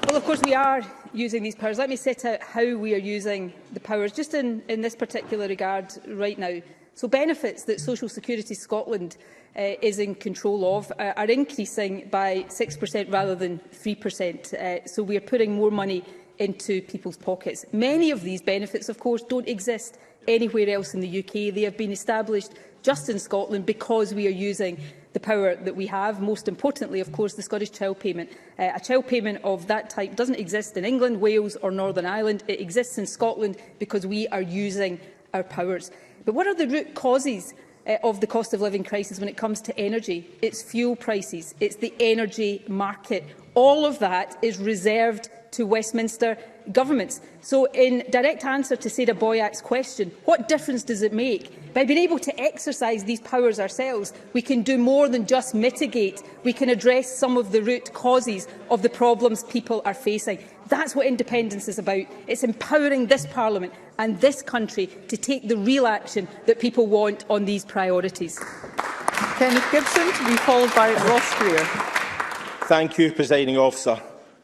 Well, of course, we are using these powers. Let me set out how we are using the powers, just in this particular regard right now. So benefits that Social Security Scotland is in control of are increasing by 6% rather than 3%. So we are putting more money into people's pockets. Many of these benefits, of course, don't exist anywhere else in the UK. They have been established just in Scotland because we are using the power that we have. Most importantly, of course, the Scottish Child Payment. A child payment of that type doesn't exist in England, Wales or Northern Ireland. It exists in Scotland because we are using our powers. But what are the root causes of the cost of living crisis when it comes to energy? It's fuel prices, it's the energy market. All of that is reserved to Westminster governments. So in direct answer to Sarah Boyack's question, what difference does it make? By being able to exercise these powers ourselves, we can do more than just mitigate. We can address some of the root causes of the problems people are facing. That's what independence is about. It's empowering this Parliament and this country to take the real action that people want on these priorities. Kenneth Gibson, to be followed by Ross Greer. Thank you, Presiding Officer.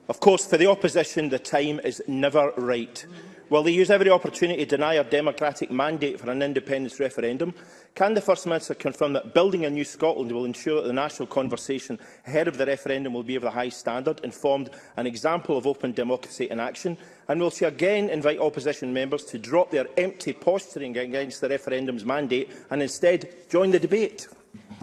Of course, for the opposition, the time is never right. While they use every opportunity to deny our democratic mandate for an independence referendum, can the First Minister confirm that building a new Scotland will ensure that the national conversation ahead of the referendum will be of the high standard, informed and example of open democracy in action? And will she again invite opposition members to drop their empty posturing against the referendum's mandate and instead join the debate?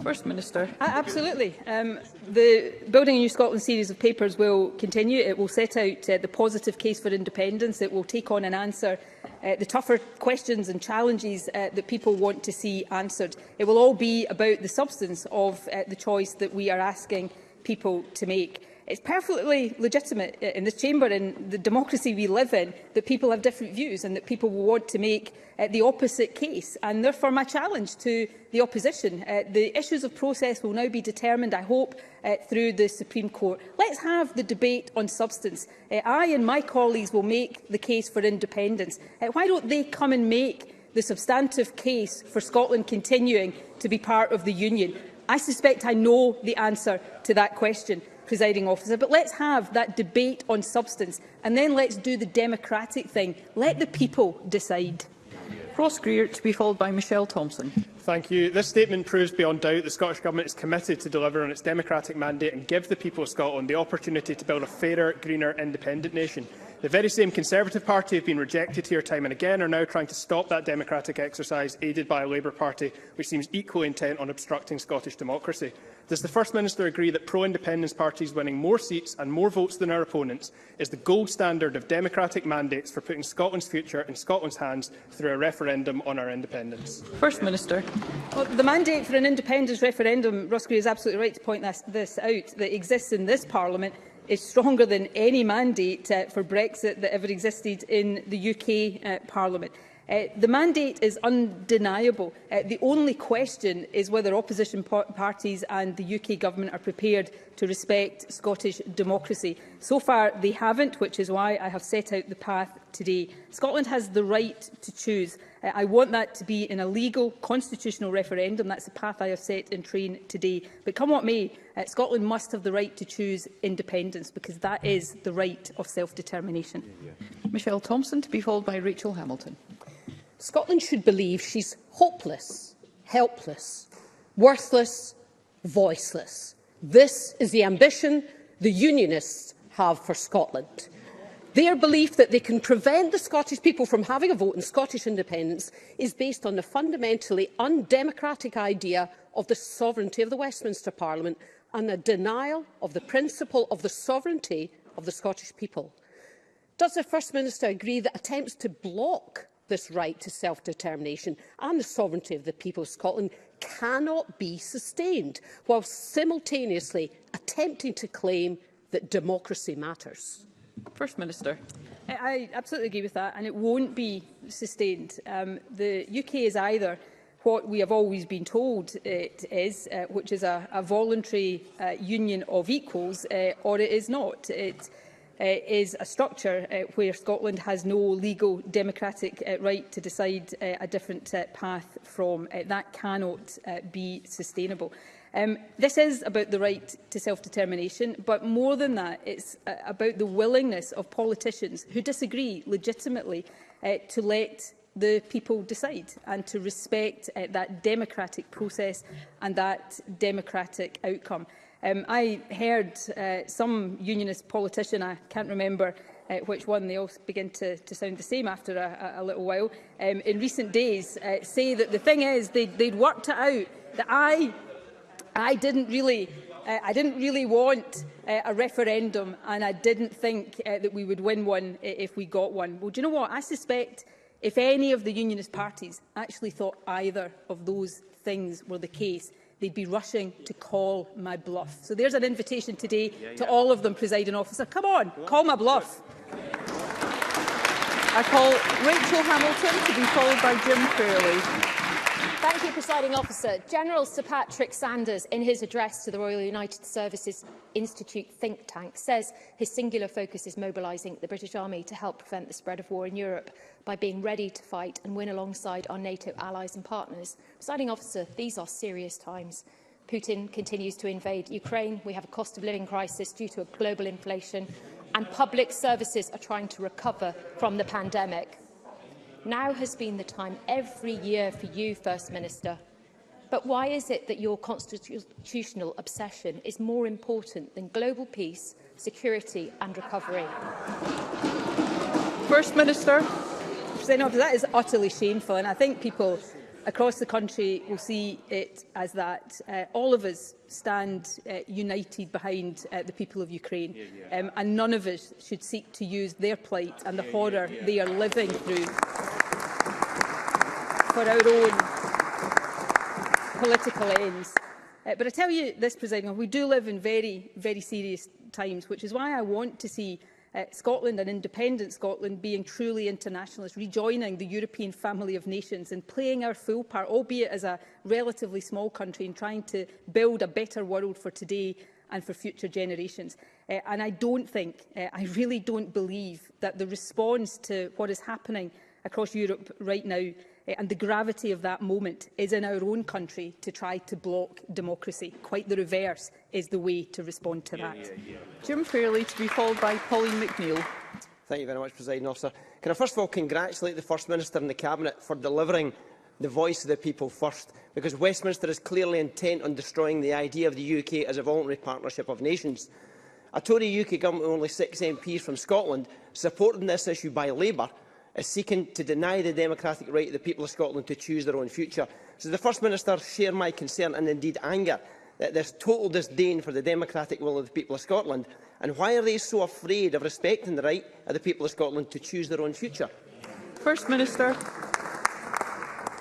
First Minister. Absolutely. The Building a New Scotland series of papers will continue. It will set out the positive case for independence. It will take on and answer the tougher questions and challenges that people want to see answered. It will all be about the substance of the choice that we are asking people to make. It's perfectly legitimate in this chamber, in the democracy we live in, that people have different views and that people will want to make the opposite case. And therefore, my challenge to the opposition, the issues of process will now be determined, I hope, through the Supreme Court. Let's have the debate on substance. I and my colleagues will make the case for independence. Why don't they come and make the substantive case for Scotland continuing to be part of the Union? I suspect I know the answer to that question, Presiding Officer, but let's have that debate on substance and then let's do the democratic thing. Let the people decide. Ross Greer, to be followed by Michelle Thompson. Thank you. This statement proves beyond doubt the Scottish Government is committed to deliver on its democratic mandate and give the people of Scotland the opportunity to build a fairer, greener, independent nation. The very same Conservative Party have been rejected here time and again are now trying to stop that democratic exercise, aided by a Labour Party which seems equally intent on obstructing Scottish democracy. Does the First Minister agree that pro-independence parties winning more seats and more votes than our opponents is the gold standard of democratic mandates for putting Scotland's future in Scotland's hands through a referendum on our independence? First Minister. Well, the mandate for an independence referendum, Ross Greer is absolutely right to point this out, that exists in this Parliament is stronger than any mandate for Brexit that ever existed in the UK Parliament. The mandate is undeniable. The only question is whether opposition parties and the UK Government are prepared to respect Scottish democracy. So far, they haven't, which is why I have set out the path today. Scotland has the right to choose. I want that to be in a legal, constitutional referendum. That's the path I have set in train today. But come what may, Scotland must have the right to choose independence, because that is the right of self-determination. Michelle Thompson, to be followed by Rachel Hamilton. Scotland should believe she's hopeless, helpless, worthless, voiceless. This is the ambition the Unionists have for Scotland. Their belief that they can prevent the Scottish people from having a vote in Scottish independence is based on the fundamentally undemocratic idea of the sovereignty of the Westminster Parliament and the denial of the principle of the sovereignty of the Scottish people. Does the First Minister agree that attempts to block this right to self-determination and the sovereignty of the people of Scotland cannot be sustained, while simultaneously attempting to claim that democracy matters? First Minister. I absolutely agree with that, and it won't be sustained. The UK is either what we have always been told it is, which is a voluntary union of equals, or it is not. It is a structure where Scotland has no legal democratic right to decide a different path from. That cannot be sustainable. This is about the right to self-determination, but more than that, it's about the willingness of politicians who disagree legitimately to let the people decide and to respect that democratic process and that democratic outcome. I heard some unionist politician, I can't remember which one, they all begin to sound the same after a little while, in recent days say that the thing is they'd worked it out, that I didn't really want a referendum, and I didn't think that we would win one if we got one. Well, do you know what? I suspect if any of the unionist parties actually thought either of those things were the case, they'd be rushing to call my bluff. So there's an invitation today to all of them, Presiding Officer. Come on, call my bluff. I call Rachel Hamilton to be followed by Jim Fairley. Thank you, Presiding Officer. General Sir Patrick Sanders, in his address to the Royal United Services Institute think tank, says his singular focus is mobilising the British Army to help prevent the spread of war in Europe by being ready to fight and win alongside our NATO allies and partners. Presiding Officer, these are serious times. Putin continues to invade Ukraine. We have a cost of living crisis due to a global inflation, and public services are trying to recover from the pandemic. Now has been the time every year for you, First Minister. But why is it that your constitutional obsession is more important than global peace, security and recovery? First Minister. That is utterly shameful, and I think people across the country will see it as that. All of us stand united behind the people of Ukraine, and none of us should seek to use their plight and the horror they are living through for our own political ends. But I tell you this, President, we do live in very, very serious times, which is why I want to see Scotland and independent Scotland being truly internationalist, rejoining the European family of nations and playing our full part, albeit as a relatively small country, in trying to build a better world for today and for future generations. And I don't think, I really don't believe that the response to what is happening across Europe right now and the gravity of that moment is in our own country to try to block democracy. Quite the reverse is the way to respond to that. Jim Fairley to be followed by Pauline McNeill. Thank you very much, Presiding Officer. Can I first of all congratulate the First Minister and the Cabinet for delivering the voice of the people first, because Westminster is clearly intent on destroying the idea of the UK as a voluntary partnership of nations. A Tory UK government with only 6 MPs from Scotland, supporting this issue by Labour, is seeking to deny the democratic right of the people of Scotland to choose their own future. So the First Minister share my concern and indeed anger that there is total disdain for the democratic will of the people of Scotland. And why are they so afraid of respecting the right of the people of Scotland to choose their own future? First Minister.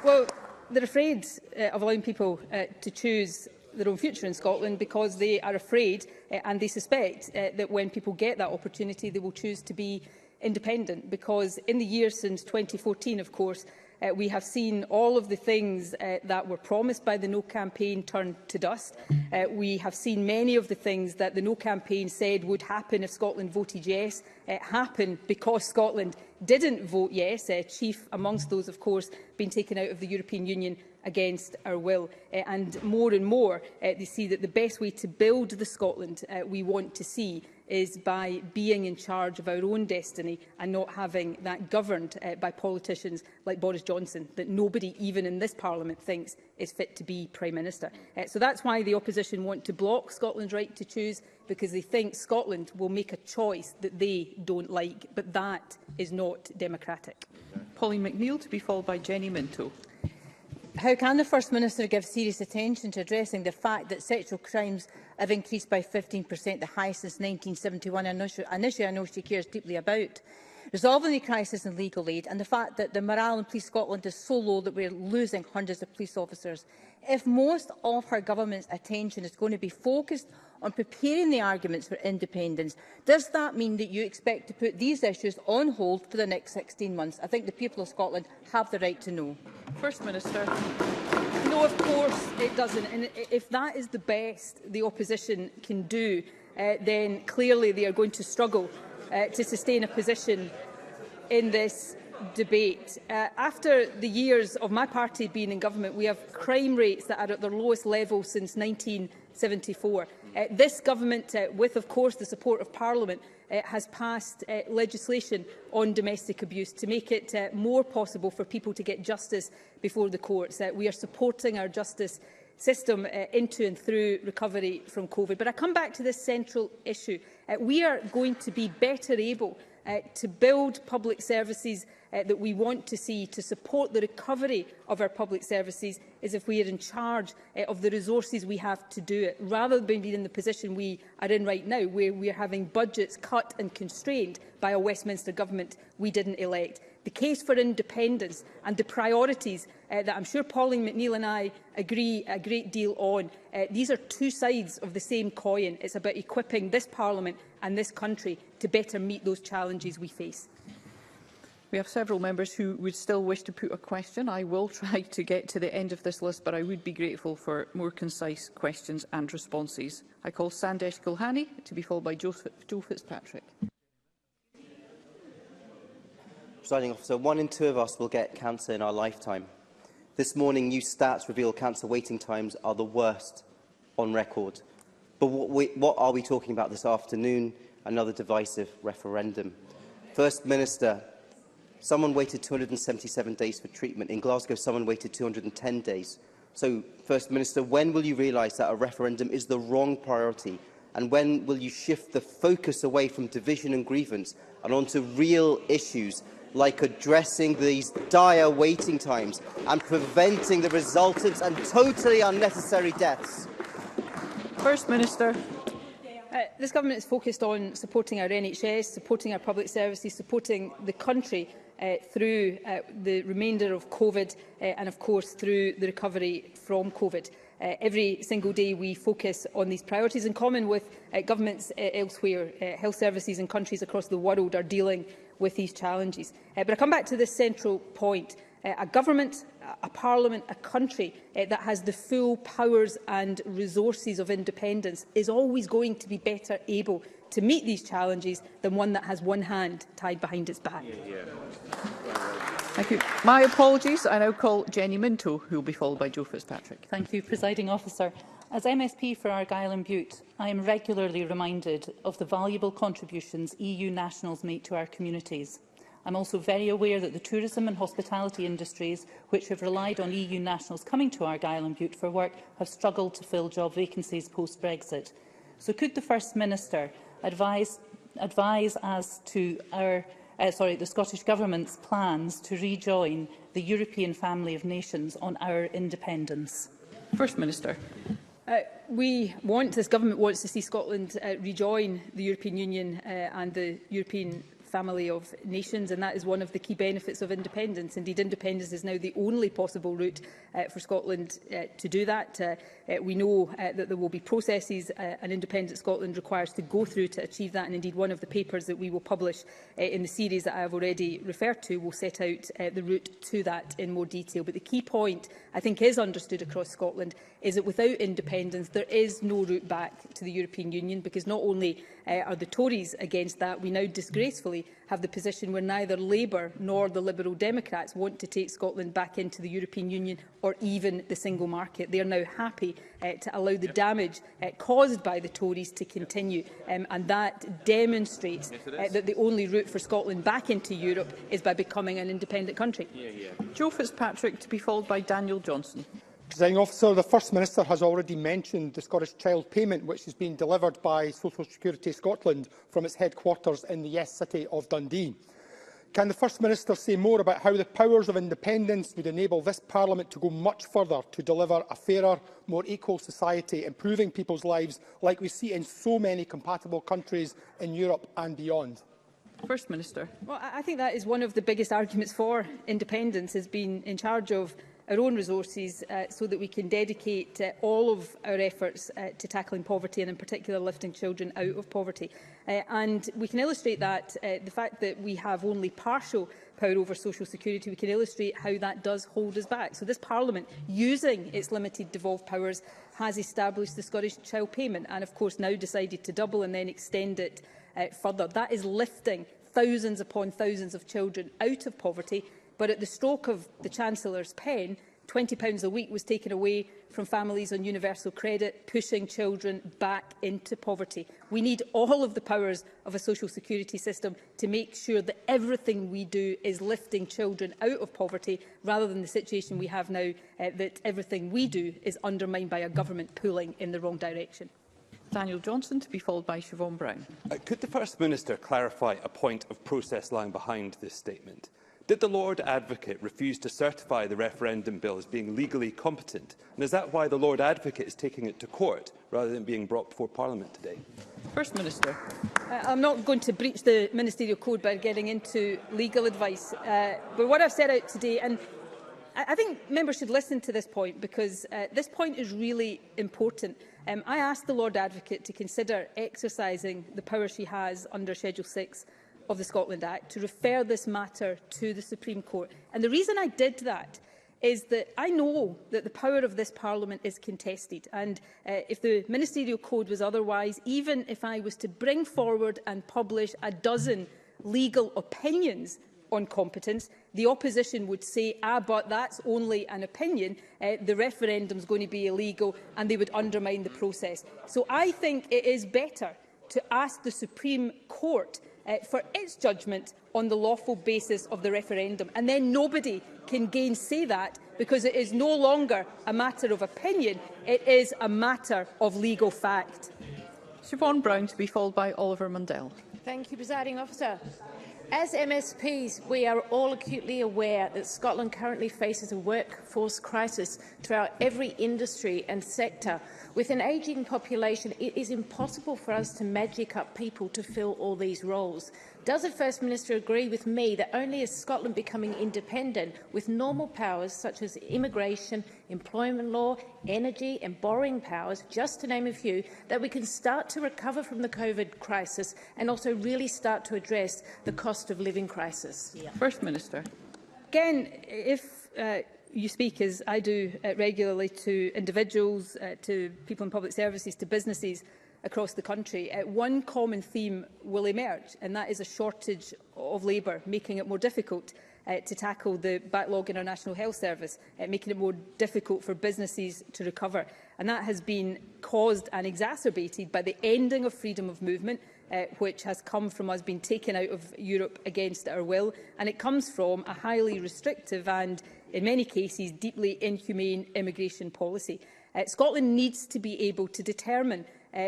Well, they're afraid of allowing people to choose their own future in Scotland because they are afraid and they suspect that when people get that opportunity, they will choose to be independent, because in the years since 2014, of course, we have seen all of the things that were promised by the No campaign turn to dust. We have seen many of the things that the No campaign said would happen if Scotland voted yes happen because Scotland didn't vote yes, chief amongst those, of course, being taken out of the European Union against our will. And more, they see that the best way to build the Scotland we want to see is by being in charge of our own destiny and not having that governed by politicians like Boris Johnson, that nobody, even in this Parliament, thinks is fit to be Prime Minister. So that's why the opposition want to block Scotland's right to choose, because they think Scotland will make a choice that they don't like, but that is not democratic. Pauline McNeill to be followed by Jenny Minto. How can the First Minister give serious attention to addressing the fact that sexual crimes have increased by 15%, the highest since 1971, an issue I know she cares deeply about? Resolving the crisis in legal aid and the fact that the morale in Police Scotland is so low that we are losing hundreds of police officers. If most of her government's attention is going to be focused on preparing the arguments for independence, does that mean that you expect to put these issues on hold for the next 16 months? I think the people of Scotland have the right to know. First Minister. No, of course it doesn't. And if that is the best the opposition can do, then clearly they are going to struggle to sustain a position in this debate. After the years of my party being in government, we have crime rates that are at their lowest level since 1974. This government, with of course the support of Parliament, has passed legislation on domestic abuse to make it more possible for people to get justice before the courts. We are supporting our justice system into and through recovery from COVID. But I come back to this central issue. We are going to be better able to build public services that we want to see to support the recovery of our public services is if we are in charge of the resources we have to do it, rather than being in the position we are in right now, where we are having budgets cut and constrained by a Westminster government we didn't elect. The case for independence and the priorities that I'm sure Pauline McNeill and I agree a great deal on, these are two sides of the same coin. It's about equipping this Parliament and this country to better meet those challenges we face. We have several members who would still wish to put a question. I will try to get to the end of this list, but I would be grateful for more concise questions and responses. I call Sandesh Gulhani, to be followed by Joe Fitzpatrick. Presiding Officer, 1 in 2 of us will get cancer in our lifetime. This morning, new stats reveal cancer waiting times are the worst on record. But what are we talking about this afternoon? Another divisive referendum. First Minister, someone waited 277 days for treatment. In Glasgow, someone waited 210 days. So, First Minister, when will you realise that a referendum is the wrong priority? And when will you shift the focus away from division and grievance and onto real issues like addressing these dire waiting times and preventing the resultant and totally unnecessary deaths? First Minister. This government is focused on supporting our NHS, supporting our public services, supporting the country through the remainder of COVID and, of course, through the recovery from COVID. Every single day we focus on these priorities in common with governments elsewhere. Health services in countries across the world are dealing with these challenges. But I come back to this central point. A government, a parliament, a country that has the full powers and resources of independence is always going to be better able to meet these challenges than one that has one hand tied behind its back. Thank you. My apologies. I now call Jenny Minto, who will be followed by Joe Fitzpatrick. Thank you, Presiding Officer. As MSP for Argyll and Bute, I am regularly reminded of the valuable contributions EU nationals make to our communities. I'm also very aware that the tourism and hospitality industries, which have relied on EU nationals coming to Argyll and Bute for work, have struggled to fill job vacancies post-Brexit. So could the First Minister advise as to the Scottish Government's plans to rejoin the European family of nations on our independence? First Minister. This government wants to see Scotland rejoin the European Union and the European family of nations, and that is one of the key benefits of independence. Indeed, independence is now the only possible route for Scotland to do that. We know that there will be processes an independent Scotland requires to go through to achieve that, and indeed one of the papers that we will publish in the series that I have already referred to will set out the route to that in more detail. But the key point, I think, is understood across Scotland is that without independence there is no route back to the European Union, because not only are the Tories against that, we now disgracefully have the position where neither Labour nor the Liberal Democrats want to take Scotland back into the European Union or even the single market. They are now happy to allow the damage caused by the Tories to continue, and that demonstrates that the only route for Scotland back into Europe is by becoming an independent country. Joe Fitzpatrick, to be followed by Daniel Johnson. Presiding Officer, the First Minister has already mentioned the Scottish Child Payment, which is being delivered by Social Security Scotland from its headquarters in the Yes City of Dundee. Can the First Minister say more about how the powers of independence would enable this Parliament to go much further to deliver a fairer, more equal society, improving people's lives like we see in so many compatible countries in Europe and beyond? First Minister. Well, I think that is one of the biggest arguments for independence, is being in charge of our own resources so that we can dedicate all of our efforts to tackling poverty, and in particular lifting children out of poverty. And we can illustrate that, the fact that we have only partial power over social security, we can illustrate how that does hold us back. So this Parliament, using its limited devolved powers, has established the Scottish Child Payment and, of course, now decided to double and then extend it further. That is lifting thousands upon thousands of children out of poverty, but at the stroke of the Chancellor's pen, £20 a week was taken away from families on universal credit, pushing children back into poverty. We need all of the powers of a social security system to make sure that everything we do is lifting children out of poverty, rather than the situation we have now, that everything we do is undermined by a government pulling in the wrong direction. Daniel Johnson, to be followed by Siobhan Brown. Could the First Minister clarify a point of process lying behind this statement? Did the Lord Advocate refuse to certify the referendum bill as being legally competent? And is that why the Lord Advocate is taking it to court rather than being brought before Parliament today? First Minister. I'm not going to breach the ministerial code by getting into legal advice. But what I've set out today, and I think members should listen to this point, because this point is really important. I asked the Lord Advocate to consider exercising the power she has under Schedule 6 of the Scotland Act to refer this matter to the Supreme Court. And the reason I did that is that I know that the power of this Parliament is contested. And if the ministerial code was otherwise, even if I was to bring forward and publish a dozen legal opinions on competence, the opposition would say, but that's only an opinion, the referendum is going to be illegal, and they would undermine the process. So I think it is better to ask the Supreme Court for its judgment on the lawful basis of the referendum. And then nobody can gainsay that, because it is no longer a matter of opinion, it is a matter of legal fact. Siobhan Brown, to be followed by Oliver Mundell. Thank you, Presiding Officer. As MSPs, we are all acutely aware that Scotland currently faces a workforce crisis throughout every industry and sector. With an ageing population, it is impossible for us to magic up people to fill all these roles. Does the First Minister agree with me that only as Scotland becoming independent, with normal powers such as immigration, employment law, energy and borrowing powers, just to name a few, that we can start to recover from the COVID crisis and also really start to address the cost of living crisis? First Minister. Again, if you speak, as I do regularly, to individuals, to people in public services, to businesses across the country, one common theme will emerge, and that is a shortage of labour, making it more difficult to tackle the backlog in our National Health Service, making it more difficult for businesses to recover. And that has been caused and exacerbated by the ending of freedom of movement, which has come from us being taken out of Europe against our will, and it comes from a highly restrictive and, in many cases, deeply inhumane immigration policy. Scotland needs to be able to determine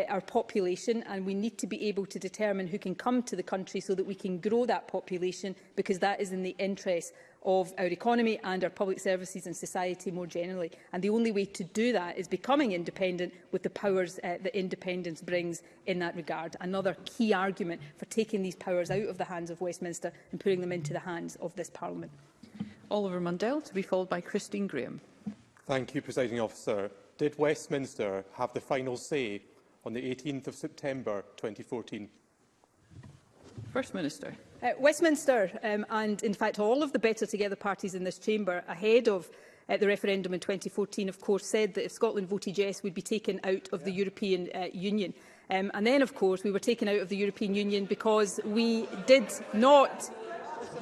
our population, and we need to be able to determine who can come to the country so that we can grow that population, because that is in the interest of our economy and our public services and society more generally. And the only way to do that is becoming independent with the powers that independence brings in that regard. Another key argument for taking these powers out of the hands of Westminster and putting them into the hands of this Parliament. Oliver Mundell, to be followed by Christine Graham. Thank you, Presiding Officer. Did Westminster have the final say on the 18th of September 2014? First Minister. Westminster and, in fact, all of the Better Together parties in this chamber, ahead of the referendum in 2014, of course, said that if Scotland voted yes, we'd be taken out of the European Union. And then, of course, we were taken out of the European Union because we did not...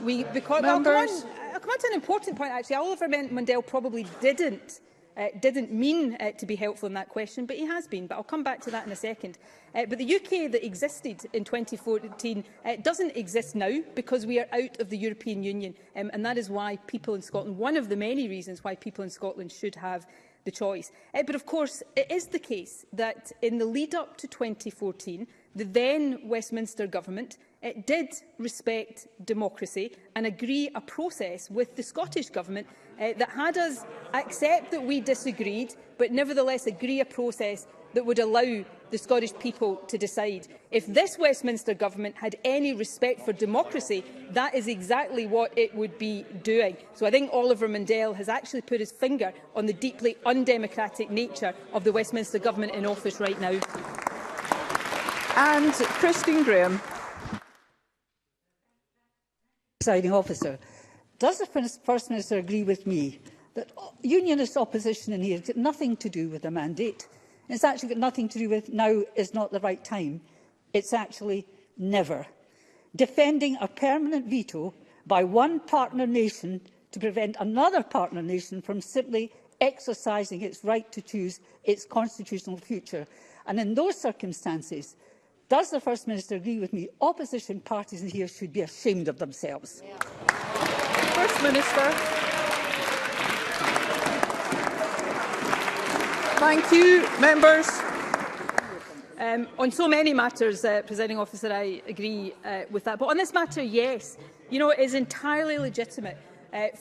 Well, come on to an important point, actually. Oliver Mundell probably didn't mean to be helpful in that question, but he has been. But I'll come back to that in a second. But the UK that existed in 2014 doesn't exist now because we are out of the European Union. And that is why people in Scotland, one of the many reasons why people in Scotland should have the choice. But of course, it is the case that in the lead up to 2014, the then Westminster government did respect democracy and agree a process with the Scottish Government that had us accept that we disagreed, but nevertheless agree a process that would allow the Scottish people to decide. If this Westminster Government had any respect for democracy, that is exactly what it would be doing. So I think Oliver Mundell has actually put his finger on the deeply undemocratic nature of the Westminster Government in office right now. And Christine Graham. Presiding Officer, does the First Minister agree with me that unionist opposition in here has got nothing to do with the mandate? It's actually got nothing to do with now is not the right time. It's actually never. defending a permanent veto by one partner nation to prevent another partner nation from simply exercising its right to choose its constitutional future. And in those circumstances, does the First Minister agree with me? Opposition parties here should be ashamed of themselves. First Minister. Thank you, members. On so many matters, Presiding Officer, I agree with that. But on this matter, yes, you know, it is entirely legitimate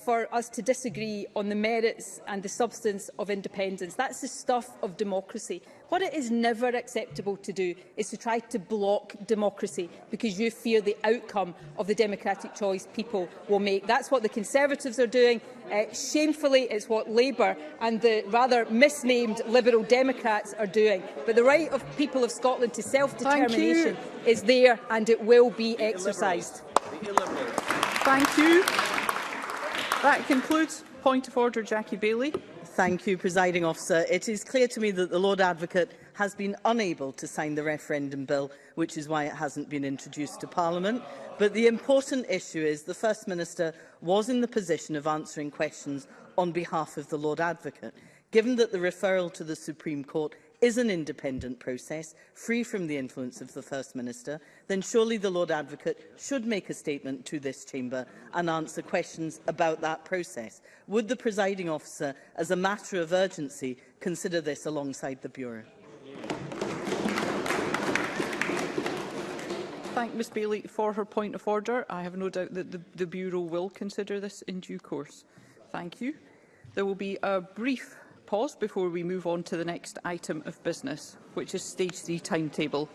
for us to disagree on the merits and the substance of independence. That's the stuff of democracy. What it is never acceptable to do is to try to block democracy because you fear the outcome of the democratic choice people will make. That's what the Conservatives are doing. Shamefully, it's what Labour and the rather misnamed Liberal Democrats are doing. But the right of people of Scotland to self-determination is there and it will be exercised. Thank you. That concludes point of order. Jackie Bailey. Thank you, Presiding Officer. It is clear to me that the Lord Advocate has been unable to sign the referendum bill, which is why it hasn't been introduced to Parliament. But the important issue is the First Minister was in the position of answering questions on behalf of the Lord Advocate. Given that the referral to the Supreme Court is an independent process, free from the influence of the First Minister, then surely the Lord Advocate should make a statement to this chamber and answer questions about that process. Would the Presiding Officer, as a matter of urgency, consider this alongside the Bureau? Thank Ms Bailey for her point of order. I have no doubt that the Bureau will consider this in due course. Thank you. There will be a brief pause before we move on to the next item of business, which is Stage 3 timetable.